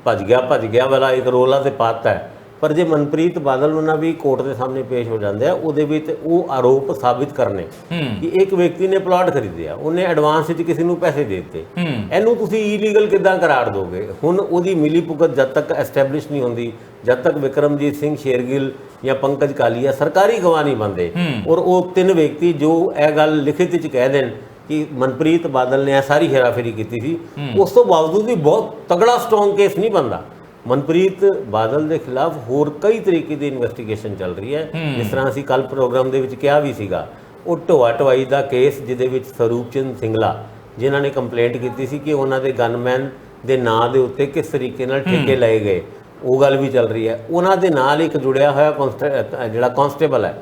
ਭੱਜ ਗਿਆ ਵਾਲਾ ਇੱਕ ਰੋਲਾ ਤੇ ਪਾਤਾ ਹੈ, ਪਰ ਜੇ ਮਨਪ੍ਰੀਤ ਬਾਦਲ ਉਹਨਾਂ ਵੀ ਕੋਰਟ ਦੇ ਸਾਹਮਣੇ ਪੇਸ਼ ਹੋ ਜਾਂਦੇ ਆ, ਉਹਦੇ ਵਿੱਚ ਉਹ ਆਰੋਪ ਸਾਬਿਤ ਕਰਨੇ ਕਿ ਇੱਕ ਵਿਅਕਤੀ ਨੇ ਪਲਾਟ ਖਰੀਦਿਆ, ਉਹਨੇ ਐਡਵਾਂਸ ਵਿੱਚ ਕਿਸੇ ਨੂੰ ਪੈਸੇ ਦੇ ਦਿੱਤੇ, ਇਹਨੂੰ ਤੁਸੀਂ ਇਲੀਗਲ ਕਿੱਦਾਂ ਕਰਾਰ ਦੋਗੇ? ਹੁਣ ਉਹਦੀ ਮਿਲੀ ਭੁਗਤ ਜਦ ਤੱਕ ਐਸਟੈਬਲਿਸ਼ ਨਹੀਂ ਹੁੰਦੀ, ਜਦ ਤੱਕ ਵਿਕਰਮਜੀਤ ਸਿੰਘ ਸ਼ੇਰਗਿੱਲ ਜਾਂ ਪੰਕਜ ਕਾਲੀਆ ਸਰਕਾਰੀ ਗਵਾਹ ਨਹੀਂ ਬਣਦੇ, ਔਰ ਉਹ ਤਿੰਨ ਵਿਅਕਤੀ ਜੋ ਇਹ ਗੱਲ ਲਿਖਿਤ ਵਿੱਚ ਕਹਿ ਦੇਣ ਕਿ ਮਨਪ੍ਰੀਤ ਬਾਦਲ ਨੇ ਇਹ ਸਾਰੀ ਹੇਰਾਫੇਰੀ ਕੀਤੀ ਸੀ, ਉਸ ਤੋਂ ਬਾਵਜੂਦ ਵੀ ਬਹੁਤ ਤਗੜਾ ਸਟਰੋਂਗ ਕੇਸ ਨਹੀਂ ਬਣਦਾ। ਮਨਪ੍ਰੀਤ ਬਾਦਲ ਦੇ ਖਿਲਾਫ ਹੋਰ ਕਈ ਤਰੀਕੇ ਦੀ ਇਨਵੈਸਟੀਗੇਸ਼ਨ ਚੱਲ ਰਹੀ ਹੈ। ਜਿਸ ਤਰ੍ਹਾਂ ਅਸੀਂ ਕੱਲ ਪ੍ਰੋਗਰਾਮ ਦੇ ਵਿੱਚ ਕਿਹਾ ਵੀ ਸੀਗਾ, ਉਹ ਢੋਆ ਢਵਾਈ ਦਾ ਕੇਸ ਜਿਹਦੇ ਵਿੱਚ ਸਰੂਪ ਚੰਦ ਸਿੰਗਲਾ ਜਿਨ੍ਹਾਂ ਨੇ ਕੰਪਲੇਂਟ ਕੀਤੀ ਸੀ ਕਿ ਉਹਨਾਂ ਦੇ ਗਨਮੈਨ ਦੇ ਨਾਂ ਦੇ ਉੱਤੇ ਕਿਸ ਤਰੀਕੇ ਨਾਲ ਠੇਕੇ ਲਏ ਗਏ, ਉਹ ਗੱਲ ਵੀ ਚੱਲ ਰਹੀ ਹੈ। ਉਹਨਾਂ ਦੇ ਨਾਲ ਇੱਕ ਜੁੜਿਆ ਹੋਇਆ ਜਿਹੜਾ ਕਾਂਸਟੇਬਲ ਹੈ,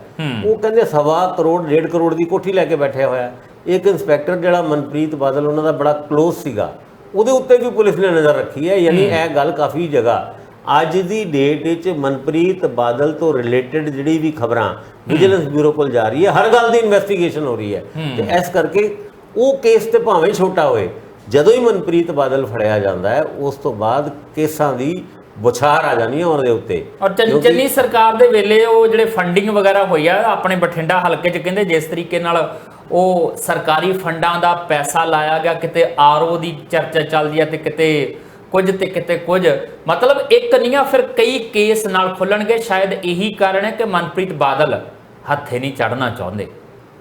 ਉਹ ਕਹਿੰਦੇ 1.25 ਕਰੋੜ 1.5 ਕਰੋੜ ਦੀ ਕੋਠੀ ਲੈ ਕੇ ਬੈਠਿਆ ਹੋਇਆ। ਇੱਕ ਇੰਸਪੈਕਟਰ ਜਿਹੜਾ ਮਨਪ੍ਰੀਤ ਬਾਦਲ ਉਹਨਾਂ ਦਾ ਬੜਾ ਕਲੋਜ਼ ਸੀਗਾ, ਉਹਦੇ ਉੱਤੇ ਵੀ ਪੁਲਿਸ ਨੇ ਨਜ਼ਰ ਰੱਖੀ ਹੈ। ਯਾਨੀ ਇਹ ਗੱਲ ਕਾਫੀ ਜਗ੍ਹਾ ਅੱਜ ਦੀ ਡੇਟ ਵਿੱਚ ਮਨਪ੍ਰੀਤ ਬਾਦਲ ਤੋਂ ਰਿਲੇਟਡ ਜਿਹੜੀ ਵੀ ਖਬਰਾਂ ਵਿਜੀਲੈਂਸ ਬਿਊਰੋ ਕੋਲ ਜਾ ਰਹੀ ਹੈ, ਹਰ ਗੱਲ ਦੀ ਇਨਵੈਸਟੀਗੇਸ਼ਨ ਹੋ ਰਹੀ ਹੈ। ਤੇ ਇਸ ਕਰਕੇ ਉਹ ਕੇਸ ਤੇ ਭਾਵੇਂ ਛੋਟਾ ਹੋਏ, ਜਦੋਂ ਹੀ ਮਨਪ੍ਰੀਤ ਬਾਦਲ ਫੜਿਆ ਜਾਂਦਾ ਹੈ ਉਸ ਤੋਂ ਬਾਅਦ ਕੇਸਾਂ ਦੀ ਬੁਛਾਰ ਆ ਜਾਣੀ ਹੈ ਉਹਨਾਂ ਦੇ ਉੱਤੇ। ਔਰ ਚੰਨੀ ਸਰਕਾਰ ਦੇ ਵੇਲੇ ਉਹ ਜਿਹੜੇ ਫੰਡਿੰਗ ਵਗੈਰਾ ਹੋਈ ਆ ਆਪਣੇ ਬਠਿੰਡਾ ਹਲਕੇ 'ਚ, ਕਹਿੰਦੇ ਜਿਸ ਤਰੀਕੇ ਨਾਲ ਉਹ ਸਰਕਾਰੀ ਫੰਡਾਂ ਦਾ ਪੈਸਾ ਲਾਇਆ ਗਿਆ, ਕਿਤੇ ਆਰਓ ਦੀ ਚਰਚਾ ਚੱਲਦੀ ਹੈ ਤੇ ਕਿਤੇ ਕੁਝ ਤੇ ਕਿਤੇ ਕੁਝ, ਮਤਲਬ ਇੱਕ ਨਹੀਂ ਆ, ਫਿਰ ਕਈ ਕੇਸ ਨਾਲ ਖੁੱਲਣਗੇ। ਸ਼ਾਇਦ ਇਹੀ ਕਾਰਨ ਹੈ ਕਿ ਮਨਪ੍ਰੀਤ ਬਾਦਲ ਹੱਥੇ ਨਹੀਂ ਚੜ੍ਹਨਾ ਚਾਹੁੰਦੇ।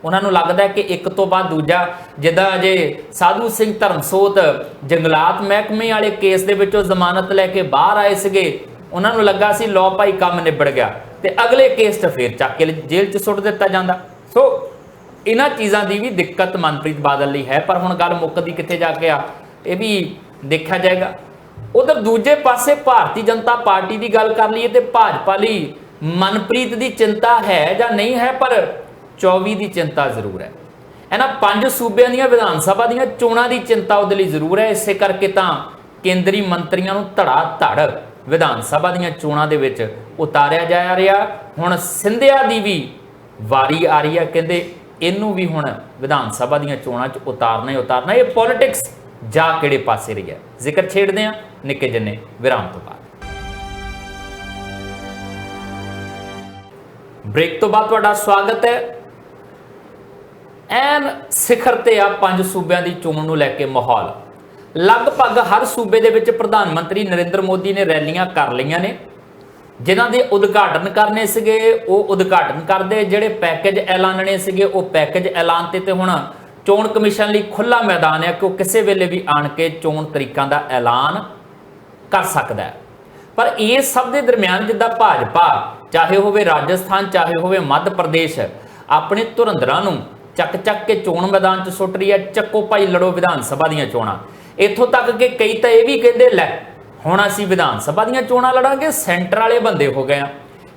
ਉਹਨਾਂ ਨੂੰ ਲੱਗਦਾ ਕਿ ਇੱਕ ਤੋਂ ਬਾਅਦ ਦੂਜਾ, ਜਿੱਦਾਂ ਅਜੇ ਸਾਧੂ ਸਿੰਘ ਧਰਮਸੋਤ ਜੰਗਲਾਤ ਮਹਿਕਮੇ ਵਾਲੇ ਕੇਸ ਦੇ ਵਿੱਚੋਂ ਜ਼ਮਾਨਤ ਲੈ ਕੇ ਬਾਹਰ ਆਏ ਸੀਗੇ, ਉਹਨਾਂ ਨੂੰ ਲੱਗਾ ਸੀ ਲੋ ਭਾਈ ਕੰਮ ਨਿਬੜ ਗਿਆ ਤੇ ਅਗਲੇ ਕੇਸ 'ਚ ਫੇਰ ਚੱਕ ਕੇ ਜੇਲ੍ਹ 'ਚ ਸੁੱਟ ਦਿੱਤਾ ਜਾਂਦਾ। ਸੋ ਇਹਨਾਂ ਚੀਜ਼ਾਂ ਦੀ ਵੀ ਦਿੱਕਤ ਮਨਪ੍ਰੀਤ ਬਾਦਲ ਲਈ ਹੈ, ਪਰ ਹੁਣ ਗੱਲ ਮੁੱਕਦੀ ਕਿੱਥੇ ਜਾ ਕੇ ਆ ਇਹ ਵੀ ਦੇਖਿਆ ਜਾਏਗਾ। ਉਧਰ ਦੂਜੇ ਪਾਸੇ ਭਾਰਤੀ ਜਨਤਾ ਪਾਰਟੀ ਦੀ ਗੱਲ ਕਰ ਲਈਏ ਤੇ ਭਾਜਪਾ ਲਈ ਮਨਪ੍ਰੀਤ ਦੀ ਚਿੰਤਾ ਹੈ ਜਾਂ ਨਹੀਂ ਹੈ, ਪਰ 24 ਦੀ ਚਿੰਤਾ ਜ਼ਰੂਰ ਹੈ। ਇਹਨਾਂ 5 ਸੂਬਿਆਂ ਦੀਆਂ ਵਿਧਾਨ ਸਭਾ ਦੀਆਂ ਚੋਣਾਂ ਦੀ ਚਿੰਤਾ ਉਹਦੇ ਲਈ ਜ਼ਰੂਰ ਹੈ। ਇਸੇ ਕਰਕੇ ਤਾਂ ਕੇਂਦਰੀ ਮੰਤਰੀਆਂ ਨੂੰ ਧੜਾ ਧੜ ਵਿਧਾਨ ਸਭਾ ਦੀਆਂ ਚੋਣਾਂ ਦੇ ਵਿੱਚ ਉਤਾਰਿਆ ਜਾ ਰਿਹਾ। ਹੁਣ ਸਿੰਧਿਆ ਦੀ ਵੀ ਵਾਰੀ ਆ ਰਹੀ ਹੈ, ਕਹਿੰਦੇ ਇਹਨੂੰ ਵੀ ਹੁਣ ਵਿਧਾਨ ਸਭਾ ਦੀਆਂ ਚੋਣਾਂ 'ਚ ਉਤਾਰਨਾ ਹੀ ਉਤਾਰਨਾ। ਇਹ ਪੋਲਿਟਿਕਸ ਜਾ ਕਿਹੜੇ ਪਾਸੇ ਰਹੀ ਹੈ, ਜ਼ਿਕਰ ਛੇੜਦੇ ਹਾਂ ਨਿੱਕੇ ਜਿੰਨੇ ਵਿਰਾਮ ਤੋਂ ਬਾਅਦ। ਬ੍ਰੇਕ ਤੋਂ ਬਾਅਦ ਤੁਹਾਡਾ ਸਵਾਗਤ ਹੈ। ਐਨ ਸਿਖਰ ਤੇ ਆ 5 ਸੂਬਿਆਂ ਦੀ ਚੋਣ ਨੂੰ ਲੈ ਕੇ ਮਾਹੌਲ। ਲਗਭਗ ਹਰ ਸੂਬੇ ਦੇ ਵਿੱਚ ਪ੍ਰਧਾਨ ਮੰਤਰੀ ਨਰਿੰਦਰ ਮੋਦੀ ਨੇ ਰੈਲੀਆਂ ਕਰ ਲਈਆਂ ਨੇ, ਜਿਨ੍ਹਾਂ ਦੇ ਉਦਘਾਟਨ ਕਰਨੇ ਸੀਗੇ ਉਹ ਉਦਘਾਟਨ ਕਰਦੇ, ਜਿਹੜੇ ਪੈਕੇਜ ਐਲਾਨਣੇ ਸੀਗੇ ਉਹ ਪੈਕੇਜ ਐਲਾਨ ਤੇ ਹੁਣ ਚੋਣ ਕਮਿਸ਼ਨ ਲਈ ਖੁੱਲਾ ਮੈਦਾਨ ਹੈ ਕਿ ਉਹ ਕਿਸੇ ਵੇਲੇ ਵੀ ਆਣ ਕੇ ਚੋਣ ਤਰੀਕਾਂ ਦਾ ਐਲਾਨ ਕਰ ਸਕਦਾ ਹੈ। ਪਰ ਇਸ ਸਭ ਦੇ ਦਰਮਿਆਨ ਜਿੱਦਾਂ ਭਾਜਪਾ ਚਾਹੇ ਹੋਵੇ ਰਾਜਸਥਾਨ ਚਾਹੇ ਹੋਵੇ ਮੱਧ ਪ੍ਰਦੇਸ਼ ਆਪਣੇ ਧੁਰੰਧਰਾਂ ਨੂੰ ਚੱਕ ਕੇ ਚੋਣ ਮੈਦਾਨ 'ਚ ਸੁੱਟ ਰਹੀ ਹੈ। ਚੱਕੋ ਭਾਈ ਲੜੋ ਵਿਧਾਨ ਸਭਾ ਦੀਆਂ ਚੋਣਾਂ। ਇੱਥੋਂ ਤੱਕ ਕਿ ਕਈ ਤਾਂ ਇਹ ਵੀ ਕਹਿੰਦੇ ਲੈ ਹੁਣ ਅਸੀਂ ਵਿਧਾਨ ਸਭਾ ਦੀਆਂ ਚੋਣਾਂ ਲੜਾਂਗੇ, ਸੈਂਟਰ ਵਾਲੇ ਬੰਦੇ ਹੋ ਗਏ ਆ।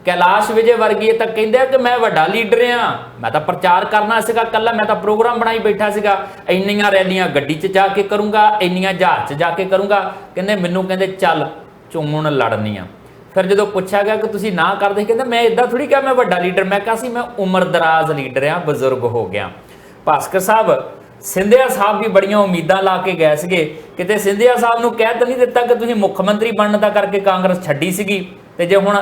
ਕੈਲਾਸ਼ ਵਿਜੇ ਵਰਗੀ ਤਾਂ ਕਹਿੰਦੇ ਆ ਕਿ ਮੈਂ ਵੱਡਾ ਲੀਡਰ ਆ, ਮੈਂ ਤਾਂ ਪ੍ਰਚਾਰ ਕਰਨਾ ਸੀਗਾ ਕੱਲਾ, ਮੈਂ ਤਾਂ ਪ੍ਰੋਗਰਾਮ ਬਣਾਈ ਬੈਠਾ ਸੀਗਾ, ਇੰਨੀਆਂ ਰੈਲੀਆਂ ਗੱਡੀ 'ਚ ਜਾ ਕੇ ਕਰੂੰਗਾ, ਇੰਨੀਆਂ ਜਹਾਜ਼ 'ਚ ਜਾ ਕੇ ਕਰੂੰਗਾ। ਕਹਿੰਦੇ ਮੈਨੂੰ ਕਹਿੰਦੇ ਚੱਲ ਚੋਣ ਲੜਨੀ ਆ। ਫਿਰ ਜਦੋਂ ਪੁੱਛਿਆ ਗਿਆ ਕਿ ਤੁਸੀਂ ਨਾ ਕਰਦੇ, ਕਹਿੰਦੇ ਮੈਂ ਇਦਾਂ ਥੋੜੀ ਕਿਹਾ ਮੈਂ ਵੱਡਾ ਲੀਡਰ, ਮੈਂ ਕਿਹਾ ਸੀ ਮੈਂ ਉਮਰ ਦਰਾਜ਼ ਲੀਡਰ ਆ, ਬਜ਼ੁਰਗ ਹੋ ਗਿਆ। ਭਾਸਕਰ ਸਾਹਿਬ ਸਿੰਧਿਆ ਸਾਹਿਬ ਵੀ ਬੜੀਆਂ ਉਮੀਦਾਂ ਲਾ ਕੇ ਗਏ ਸੀਗੇ, ਕਿਤੇ ਸਿੰਧਿਆ ਸਾਹਿਬ ਨੂੰ ਕਹਿ ਤਾਂ ਨਹੀਂ ਦਿੱਤਾ ਕਿ ਤੁਸੀਂ ਮੁੱਖ ਮੰਤਰੀ ਬਣਨ ਦਾ ਕਰਕੇ ਕਾਂਗਰਸ ਛੱਡੀ ਸੀਗੀ ਤੇ ਜੇ ਹੁਣ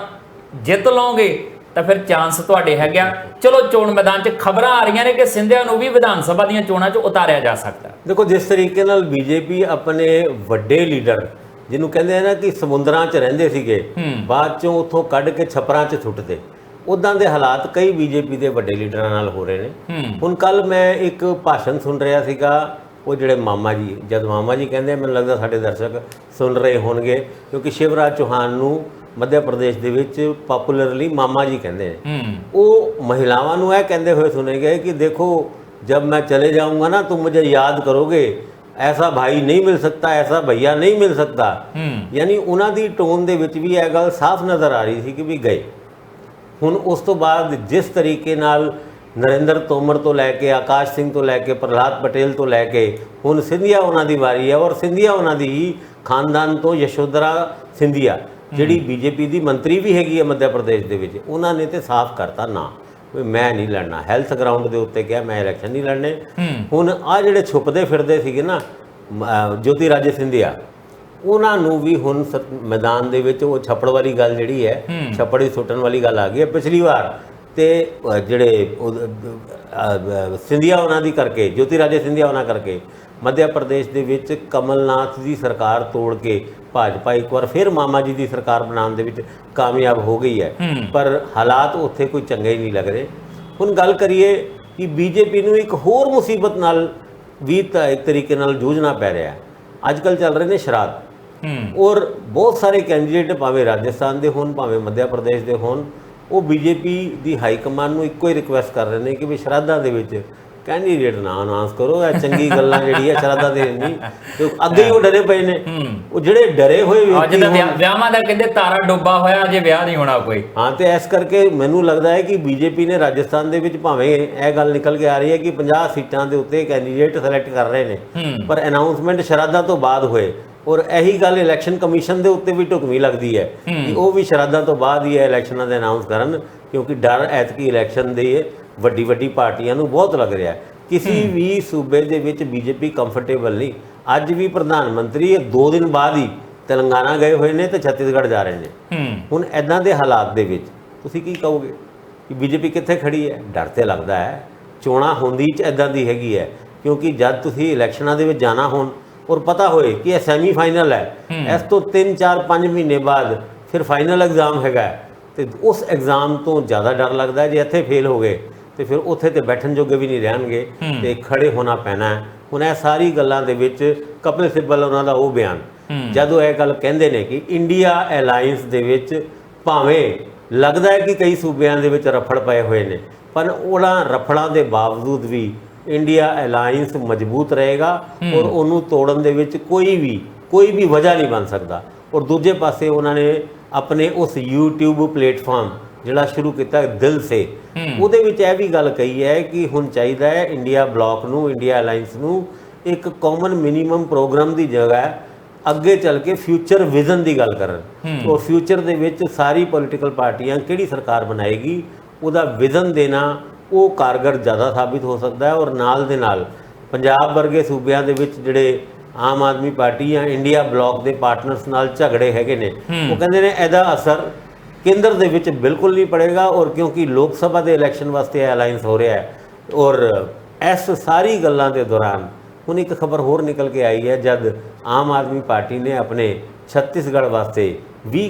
ਜਿੱਤ ਲਓਗੇ ਤਾਂ ਫਿਰ ਚਾਂਸ ਤੁਹਾਡੇ ਹੈਗਾ। ਚਲੋ ਚੋਣ ਮੈਦਾਨ 'ਚ ਖਬਰਾਂ ਆ ਰਹੀਆਂ ਨੇ ਕਿ ਸਿੰਧਿਆ ਨੂੰ ਵੀ ਵਿਧਾਨ ਸਭਾ ਦੀਆਂ ਚੋਣਾਂ 'ਚ ਉਤਾਰਿਆ ਜਾ ਸਕਦਾ। ਦੇਖੋ ਜਿਸ ਤਰੀਕੇ ਨਾਲ ਬੀਜੇਪੀ ਆਪਣੇ ਵੱਡੇ ਲੀਡਰ ਜਿਹਨੂੰ ਕਹਿੰਦੇ ਆ ਨਾ ਕਿ ਸਮੁੰਦਰਾਂ 'ਚ ਰਹਿੰਦੇ ਸੀਗੇ, ਬਾਅਦ 'ਚੋਂ ਉੱਥੋਂ ਕੱਢ ਕੇ ਛੱਪਰਾਂ 'ਚ ਸੁੱਟਦੇ, ਉੱਦਾਂ ਦੇ ਹਾਲਾਤ ਕਈ ਬੀਜੇਪੀ ਦੇ ਵੱਡੇ ਲੀਡਰਾਂ ਨਾਲ ਹੋ ਰਹੇ ਨੇ। ਹੁਣ ਕੱਲ ਮੈਂ ਇੱਕ ਭਾਸ਼ਣ ਸੁਣ ਰਿਹਾ ਸੀਗਾ, ਉਹ ਜਿਹੜੇ ਮਾਮਾ ਜੀ, ਜਦ ਮਾਮਾ ਜੀ ਕਹਿੰਦੇ ਮੈਨੂੰ ਲੱਗਦਾ ਸਾਡੇ ਦਰਸ਼ਕ ਸੁਣ ਰਹੇ ਹੋਣਗੇ, ਕਿਉਂਕਿ ਸ਼ਿਵਰਾਜ ਚੌਹਾਨ ਨੂੰ ਮੱਧ ਪ੍ਰਦੇਸ਼ ਦੇ ਵਿੱਚ ਪਪੂਲਰਲੀ ਮਾਮਾ ਜੀ ਕਹਿੰਦੇ ਨੇ। ਉਹ ਮਹਿਲਾਵਾਂ ਨੂੰ ਇਹ ਕਹਿੰਦੇ ਹੋਏ ਸੁਣੇ ਗਏ ਕਿ ਦੇਖੋ जब मैं चले जाऊंगा ना तुम मुझे याद करोगे, ऐसा भाई नहीं मिल सकता, ऐसा भैया नहीं मिल सकता। यानी उन्हां दी टोन दे विच भी यह गल साफ नज़र आ रही थी कि भी गए। हुण उस तो बाद जिस तरीके नाल नरेंद्र तोमर तो लैके आकाश सिंह तो लैके प्रहलाद पटेल तो लैके हुण सिंधिया उन्हां दी वारी है, और सिंधिया उन्हां दी ही खानदान तो यशोधरा सिंधिया जिहड़ी बीजेपी दी मंत्री भी हैगी है मध्य प्रदेश दे विच, उन्हां ने ते साफ करता ना ਵੀ ਮੈਂ ਨਹੀਂ ਲੜਨਾ। ਹੈਲਥ ਗਰਾਊਂਡ ਦੇ ਉੱਤੇ ਕਿਹਾ ਮੈਂ ਇਲੈਕਸ਼ਨ ਨਹੀਂ ਲੜਨੇ। ਹੁਣ ਆ ਜਿਹੜੇ ਛੁਪਦੇ ਫਿਰਦੇ ਸੀਗੇ ਨਾ ਜੋਤੀ ਰਾਜੇ ਸਿੰਧੀਆ, ਉਹਨਾਂ ਨੂੰ ਵੀ ਹੁਣ ਮੈਦਾਨ ਦੇ ਵਿੱਚ ਉਹ ਛੱਪੜ ਵਾਲੀ ਗੱਲ ਜਿਹੜੀ ਹੈ, ਛੱਪੜ ਹੀ ਸੁੱਟਣ ਵਾਲੀ ਗੱਲ ਆ ਗਈ ਹੈ। ਪਿਛਲੀ ਵਾਰ ਤੇ ਜਿਹੜੇ ਸਿੰਧੀਆ ਉਹਨਾਂ ਦੀ ਕਰਕੇ, ਜੋਤੀ ਰਾਜੇ ਸਿੰਧੀਆ ਉਹਨਾਂ ਕਰਕੇ ਮੱਧ ਪ੍ਰਦੇਸ਼ ਦੇ ਵਿੱਚ ਕਮਲਨਾਥ ਦੀ ਸਰਕਾਰ ਤੋੜ ਕੇ ਭਾਜਪਾ ਇੱਕ ਵਾਰ ਫਿਰ ਮਾਮਾ ਜੀ ਦੀ ਸਰਕਾਰ ਬਣਾਉਣ ਦੇ ਵਿੱਚ ਕਾਮਯਾਬ ਹੋ ਗਈ ਹੈ, ਪਰ ਹਾਲਾਤ ਉੱਥੇ ਕੋਈ ਚੰਗੇ ਨਹੀਂ ਲੱਗ ਰਹੇ। ਹੁਣ ਗੱਲ ਕਰੀਏ ਕਿ ਬੀਜੇਪੀ ਨੂੰ ਇੱਕ ਹੋਰ ਮੁਸੀਬਤ ਨਾਲ ਵੀ ਇੱਕ ਤਰੀਕੇ ਨਾਲ ਜੂਝਣਾ ਪੈ ਰਿਹਾ ਹੈ। ਅੱਜ ਕੱਲ੍ਹ ਚੱਲ ਰਹੇ ਨੇ ਸ਼ਰਾਧ, ਔਰ ਬਹੁਤ ਸਾਰੇ ਕੈਂਡੀਡੇਟ ਭਾਵੇਂ ਰਾਜਸਥਾਨ ਦੇ ਹੋਣ ਭਾਵੇਂ ਮੱਧ ਪ੍ਰਦੇਸ਼ ਦੇ ਹੋਣ, ਉਹ ਬੀਜੇਪੀ ਦੀ ਹਾਈ ਕਮਾਂਡ ਨੂੰ ਇੱਕੋ ਹੀ ਰਿਕੁਐਸਟ ਕਰ ਰਹੇ ਨੇ ਕਿ ਵੀ ਸ਼ਰਾਧਾਂ ਦੇ ਵਿੱਚ ਕੈਂਡੀਡੇਟ ਨਾ ਅਨਾਉਂਸ ਕਰੋ। ਇਹ ਚੰਗੀ ਗੱਲਾਂ ਜਿਹੜੀ ਹੈ ਸ਼ਰਾਧਾਂ ਦੇ ਨਹੀਂ, ਅੱਗੇ ਹੀ ਉਹ ਡਰੇ ਪਏ ਨੇ। ਉਹ ਜਿਹੜੇ ਡਰੇ ਹੋਏ ਵਿਆਹਾਂ ਦਾ ਕਹਿੰਦੇ ਤਾਰਾ ਡੋਬਾ ਹੋਇਆ, ਅਜੇ ਵਿਆਹ ਨਹੀਂ ਹੋਣਾ ਕੋਈ। ਹਾਂ, ਤੇ ਇਸ ਕਰਕੇ ਮੈਨੂੰ ਲੱਗਦਾ ਹੈ ਕਿ ਬੀਜੇਪੀ ਨੇ ਰਾਜਸਥਾਨ ਦੇ ਵਿੱਚ ਭਾਵੇਂ ਇਹ ਗੱਲ ਨਿਕਲ ਕੇ ਆ ਰਹੀ ਹੈ ਕਿ 50 ਸੀਟਾਂ ਦੇ ਉੱਤੇ ਕੈਂਡੀਡੇਟ ਸਿਲੈਕਟ ਕਰ ਰਹੇ ਨੇ, ਪਰ ਅਨਾਉਂਸਮੈਂਟ ਸ਼ਰਾਧਾਂ ਤੋਂ ਬਾਅਦ ਹੋਏ। ਔਰ ਇਹੀ ਗੱਲ ਇਲੈਕਸ਼ਨ ਕਮਿਸ਼ਨ ਦੇ ਉੱਤੇ ਵੀ ਢੁਕਵੀਂ ਲੱਗਦੀ ਹੈ ਕਿ ਉਹ ਵੀ ਸ਼ਰਾਧਾਂ ਤੋਂ ਬਾਅਦ ਹੀ ਇਲੈਕਸ਼ਨਾਂ ਦੇ ਅਨਾਉਂਸ ਕਰਨ, ਕਿਉਂਕਿ ਡਰ ਐਤਕੀ ਇਲੈਕਸ਼ਨ ਦੇ ਵੱਡੀ ਵੱਡੀ ਪਾਰਟੀਆਂ ਨੂੰ ਬਹੁਤ ਲੱਗ ਰਿਹਾ। ਕਿਸੇ ਵੀ ਸੂਬੇ ਦੇ ਵਿੱਚ ਬੀਜੇਪੀ ਕੰਫਰਟੇਬਲ ਨਹੀਂ। ਅੱਜ ਵੀ ਪ੍ਰਧਾਨ ਮੰਤਰੀ 2 ਦਿਨ ਬਾਅਦ ਹੀ ਤੇਲੰਗਾਨਾ ਗਏ ਹੋਏ ਨੇ ਤੇ ਛੱਤੀਸਗੜ੍ਹ ਜਾ ਰਹੇ ਨੇ। ਹੁਣ ਇੱਦਾਂ ਦੇ ਹਾਲਾਤ ਦੇ ਵਿੱਚ ਤੁਸੀਂ ਕੀ ਕਹੋਗੇ ਕਿ ਬੀਜੇਪੀ ਕਿੱਥੇ ਖੜੀ ਹੈ? ਡਰ ਤੇ ਲੱਗਦਾ ਹੈ। ਚੋਣਾਂ ਹੁੰਦੀ 'ਚ ਇੱਦਾਂ ਦੀ ਹੈਗੀ ਹੈ, ਕਿਉਂਕਿ ਜਦ ਤੁਸੀਂ ਇਲੈਕਸ਼ਨਾਂ ਦੇ ਵਿੱਚ ਜਾਣਾ ਹੋਣ ਔਰ ਪਤਾ ਹੋਏ ਕਿ ਇਹ ਸੈਮੀ ਫਾਈਨਲ ਹੈ, ਇਸ ਤੋਂ 3 4 5 ਮਹੀਨੇ ਬਾਅਦ ਫਿਰ ਫਾਈਨਲ ਐਗਜ਼ਾਮ ਹੈਗਾ, ਤੇ ਉਸ ਐਗਜ਼ਾਮ ਤੋਂ ਜ਼ਿਆਦਾ ਡਰ ਲੱਗਦਾ ਜੇ ਇੱਥੇ ਫੇਲ ਹੋ ਗਏ ਤੇ ਫਿਰ ਉੱਥੇ ਤੇ ਬੈਠਣ ਜੋਗੇ ਵੀ ਨਹੀਂ ਰਹਿਣਗੇ ਤੇ ਖੜੇ ਹੋਣਾ ਪੈਣਾ ਹੈ। ਹੁਣ ਇਹ ਸਾਰੀ ਗੱਲਾਂ ਦੇ ਵਿੱਚ ਕਪਿਲ ਸਿੱਬਲ ਉਹਨਾਂ ਦਾ ਉਹ ਬਿਆਨ ਜਦੋਂ ਇਹ ਗੱਲ ਕਹਿੰਦੇ ਨੇ ਕਿ ਇੰਡੀਆ ਅਲਾਈਅੰਸ ਦੇ ਵਿੱਚ ਭਾਵੇਂ ਲੱਗਦਾ ਹੈ ਕਿ ਕਈ ਸੂਬਿਆਂ ਦੇ ਵਿੱਚ ਰਫੜ ਪਏ ਹੋਏ ਨੇ, ਪਰ ਉਹਨਾਂ ਰਫੜਾਂ ਦੇ ਬਾਵਜੂਦ ਵੀ ਇੰਡੀਆ ਅਲਾਈਅੰਸ ਮਜ਼ਬੂਤ ਰਹੇਗਾ ਔਰ ਉਹਨੂੰ ਤੋੜਨ ਦੇ ਵਿੱਚ ਕੋਈ ਵੀ ਵਜ੍ਹਾ ਨਹੀਂ ਬਣ ਸਕਦਾ। ਔਰ ਦੂਜੇ ਪਾਸੇ ਉਹਨਾਂ ਨੇ ਆਪਣੇ ਉਸ YouTube ਪਲੇਟਫਾਰਮ ਜਿਹੜਾ ਸ਼ੁਰੂ ਕੀਤਾ ਦਿਲ ਸੇ, ਉਹਦੇ ਵਿੱਚ ਇਹ ਵੀ ਗੱਲ ਕਹੀ ਹੈ ਕਿ ਹੁਣ ਚਾਹੀਦਾ ਹੈ ਇੰਡੀਆ ਬਲੌਕ ਨੂੰ, ਇੰਡੀਆ ਅਲਾਈਅੰਸ ਨੂੰ ਇੱਕ ਕਾਮਨ ਮਿਨੀਮਮ ਪ੍ਰੋਗਰਾਮ ਦੀ ਜਗ੍ਹਾ ਅੱਗੇ ਚੱਲ ਕੇ ਫਿਊਚਰ ਵਿਜ਼ਨ ਦੀ ਗੱਲ ਕਰਨ। ਔਰ ਫਿਊਚਰ ਦੇ ਵਿੱਚ ਸਾਰੀ ਪੋਲੀਟੀਕਲ ਪਾਰਟੀਆਂ ਕਿਹੜੀ ਸਰਕਾਰ ਬਣਾਏਗੀ ਉਹਦਾ ਵਿਜ਼ਨ ਦੇਣਾ ਉਹ ਕਾਰਗਰ ਜ਼ਿਆਦਾ ਸਾਬਿਤ ਹੋ ਸਕਦਾ ਹੈ। ਔਰ ਨਾਲ ਦੇ ਨਾਲ ਪੰਜਾਬ ਵਰਗੇ ਸੂਬਿਆਂ ਦੇ ਵਿੱਚ ਜਿਹੜੇ ਆਮ ਆਦਮੀ ਪਾਰਟੀ ਜਾਂ ਇੰਡੀਆ ਬਲੌਕ ਦੇ ਪਾਰਟਨਰਸ ਨਾਲ ਝਗੜੇ ਹੈਗੇ ਨੇ, ਉਹ ਕਹਿੰਦੇ ਨੇ ਇਹਦਾ ਅਸਰ ਕੇਂਦਰ ਦੇ ਵਿੱਚ ਬਿਲਕੁਲ ਨਹੀਂ ਪੜੇਗਾ। ਔਰ ਕਿਉਂਕਿ ਲੋਕ ਸਭਾ ਦੇ ਇਲੈਕਸ਼ਨ ਵਾਸਤੇ ਇਹ ਅਲਾਈਅੰਸ ਹੋ ਰਿਹਾ ਹੈ। ਔਰ ਇਸ ਸਾਰੀ ਗੱਲਾਂ ਦੇ ਦੌਰਾਨ ਹੁਣ ਇੱਕ ਖਬਰ ਹੋਰ ਨਿਕਲ ਕੇ ਆਈ ਹੈ, ਜਦ ਆਮ ਆਦਮੀ ਪਾਰਟੀ ਨੇ ਆਪਣੇ ਛੱਤੀਸਗੜ੍ਹ ਵਾਸਤੇ 10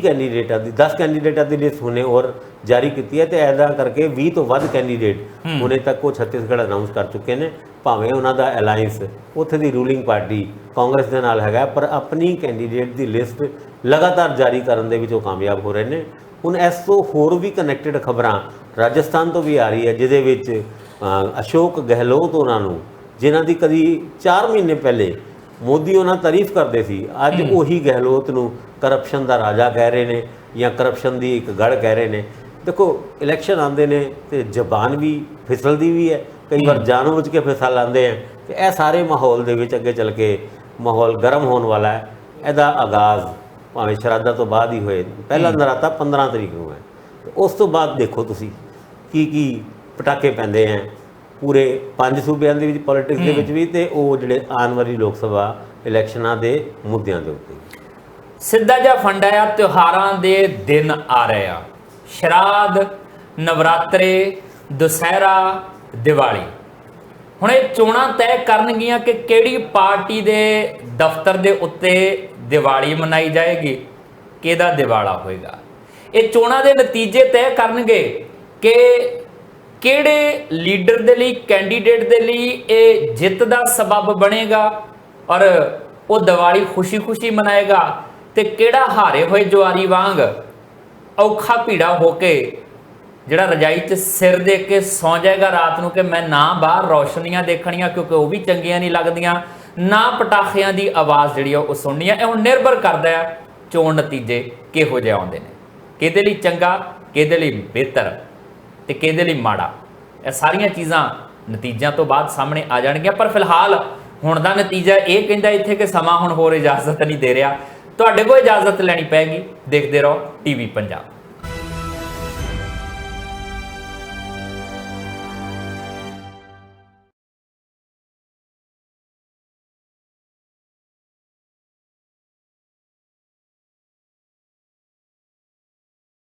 ਕੈਂਡੀਡੇਟਾਂ ਦੀ ਲਿਸਟ ਹੁਣੇ ਔਰ ਜਾਰੀ ਕੀਤੀ ਹੈ ਤੇ ਐਦਾਂ ਕਰਕੇ 20 ਤੋਂ ਵੱਧ ਕੈਂਡੀਡੇਟ ਹੁਣੇ ਤੱਕ ਉਹ ਛੱਤੀਸਗੜ੍ਹ ਅਨਾਉਂਸ ਕਰ ਚੁੱਕੇ ਨੇ। ਭਾਵੇਂ ਉਹਨਾਂ ਦਾ ਅਲਾਈਅੰਸ ਉੱਥੇ ਦੀ ਰੂਲਿੰਗ ਪਾਰਟੀ ਕਾਂਗਰਸ ਦੇ ਨਾਲ ਹੈਗਾ, ਪਰ ਆਪਣੀ ਕੈਂਡੀਡੇਟ ਦੀ ਲਿਸਟ ਲਗਾਤਾਰ ਜਾਰੀ ਕਰਨ ਦੇ ਵਿੱਚ ਉਹ ਕਾਮਯਾਬ ਹੋ ਰਹੇ ਨੇ। ਹੁਣ ਇਸ ਤੋਂ ਹੋਰ ਵੀ ਕਨੈਕਟਡ ਖਬਰਾਂ ਰਾਜਸਥਾਨ ਤੋਂ ਵੀ ਆ ਰਹੀ ਹੈ, ਜਿਹਦੇ ਵਿੱਚ ਅਸ਼ੋਕ ਗਹਿਲੋਤ ਉਹਨਾਂ ਨੂੰ, ਜਿਨ੍ਹਾਂ ਦੀ ਕਦੀ 4 ਮਹੀਨੇ ਪਹਿਲੇ ਮੋਦੀ ਉਹਨਾਂ ਤਾਰੀਫ ਕਰਦੇ ਸੀ, ਅੱਜ ਉਹੀ ਗਹਿਲੋਤ ਨੂੰ ਕਰਪਸ਼ਨ ਦਾ ਰਾਜਾ ਕਹਿ ਰਹੇ ਨੇ ਜਾਂ ਕਰਪਸ਼ਨ ਦੀ ਇੱਕ ਗੜ੍ਹ ਕਹਿ ਰਹੇ ਨੇ। ਦੇਖੋ ਇਲੈਕਸ਼ਨ ਆਉਂਦੇ ਨੇ ਤੇ ਜ਼ਬਾਨ ਵੀ ਫਿਸਲਦੀ ਵੀ ਹੈ, ਕਈ ਵਾਰ ਜਾਣਬੁੱਝ ਕੇ ਫਿਸਲ ਆਉਂਦੇ ਆ, ਤੇ ਇਹ ਸਾਰੇ ਮਾਹੌਲ ਦੇ ਵਿੱਚ ਅੱਗੇ ਚੱਲ ਕੇ ਮਾਹੌਲ ਗਰਮ ਹੋਣ ਵਾਲਾ ਹੈ। ਇਹਦਾ ਆਗਾਜ਼ ਭਾਵੇਂ ਸ਼ਰਾਧਾ ਤੋਂ ਬਾਅਦ ਹੀ ਹੋਏ, ਪਹਿਲਾ ਨਰਾਤਾ 15 ਤਰੀਕ ਨੂੰ ਹੈ, ਉਸ ਤੋਂ ਬਾਅਦ ਦੇਖੋ ਤੁਸੀਂ ਕੀ ਪਟਾਕੇ ਪੈਂਦੇ ਹੈ ਪੂਰੇ 5 ਸੂਬਿਆਂ ਦੇ ਵਿੱਚ ਪੋਲੀਟਿਕਸ ਦੇ ਵਿੱਚ ਵੀ, ਤੇ ਉਹ ਜਿਹੜੇ ਆਉਣ ਵਾਲੀ ਲੋਕ ਸਭਾ ਇਲੈਕਸ਼ਨਾਂ ਦੇ ਮੁੱਦਿਆਂ ਦੇ ਉੱਤੇ। ਸਿੱਧਾ ਜਿਹਾ ਫੰਡਾ ਆ, ਤਿਉਹਾਰਾਂ ਦੇ ਦਿਨ ਆ ਰਹੇ ਆ, ਸ਼ਰਾਧ, ਨਵਰਾਤਰੇ, ਦੁਸਹਿਰਾ, ਦੀਵਾਲੀ। ਹੁਣ ਇਹ ਚੋਣਾਂ ਤੈਅ ਕਰਨਗੀਆਂ ਕਿ ਕਿਹੜੀ ਪਾਰਟੀ ਦੇ ਦਫ਼ਤਰ ਦੇ ਉੱਤੇ ਦੀਵਾਲੀ ਮਨਾਈ ਜਾਏਗੀ, ਕਿਹਦਾ ਦਿਵਾਲਾ ਹੋਏਗਾ। ਇਹ ਚੋਣਾਂ ਦੇ ਨਤੀਜੇ ਤੈਅ ਕਰਨਗੇ ਕਿ ਕਿਹੜੇ ਲੀਡਰ ਦੇ ਲਈ, ਕੈਂਡੀਡੇਟ ਦੇ ਲਈ ਇਹ ਜਿੱਤ ਦਾ ਸਬਬ ਬਣੇਗਾ ਔਰ ਉਹ ਦੀਵਾਲੀ ਖੁਸ਼ੀ-ਖੁਸ਼ੀ ਮਨਾਏਗਾ, ਤੇ ਕਿਹੜਾ ਹਾਰੇ ਹੋਏ ਜੁਆਰੀ ਵਾਂਗ ਔਖਾ ਭੀੜਾ ਹੋ ਕੇ ਜਿਹੜਾ ਰਜਾਈ 'ਚ ਸਿਰ ਦੇ ਕੇ ਸੌਂ ਜਾਏਗਾ ਰਾਤ ਨੂੰ ਕਿ ਮੈਂ ਨਾ ਬਾਹਰ ਰੌਸ਼ਨੀਆਂ ਦੇਖਣੀਆਂ ਕਿਉਂਕਿ ਉਹ ਵੀ ਚੰਗੀਆਂ ਨਹੀਂ ਲੱਗਦੀਆਂ, ਨਾ ਪਟਾਖਿਆਂ ਦੀ ਆਵਾਜ਼ ਜਿਹੜੀ ਆ ਉਹ ਸੁਣਨੀ ਆ। ਇਹ ਹੁਣ ਨਿਰਭਰ ਕਰਦਾ ਆ ਚੋਣ ਨਤੀਜੇ ਕਿਹੋ ਜਿਹੇ ਆਉਂਦੇ ਨੇ, ਕਿਹਦੇ ਲਈ ਚੰਗਾ, ਕਿਹਦੇ ਲਈ ਬਿਹਤਰ ਤੇ ਕਿਹਦੇ ਲਈ ਮਾੜਾ। ਇਹ ਸਾਰੀਆਂ ਚੀਜ਼ਾਂ ਨਤੀਜਿਆਂ ਤੋਂ ਬਾਅਦ ਸਾਹਮਣੇ ਆ ਜਾਣਗੀਆਂ। ਪਰ ਫਿਲਹਾਲ ਹੁਣ ਦਾ ਨਤੀਜਾ ਇਹ ਕਹਿੰਦਾ ਇੱਥੇ ਕਿ ਸਮਾਂ ਹੁਣ ਹੋਰ ਇਜਾਜ਼ਤ ਨਹੀਂ ਦੇ ਰਿਹਾ। ਤੁਹਾਡੇ ਕੋਲ ਇਜਾਜ਼ਤ ਲੈਣੀ ਪਏਗੀ। ਦੇਖਦੇ ਰਹੋ ਟੀਵੀ ਪੰਜਾਬ।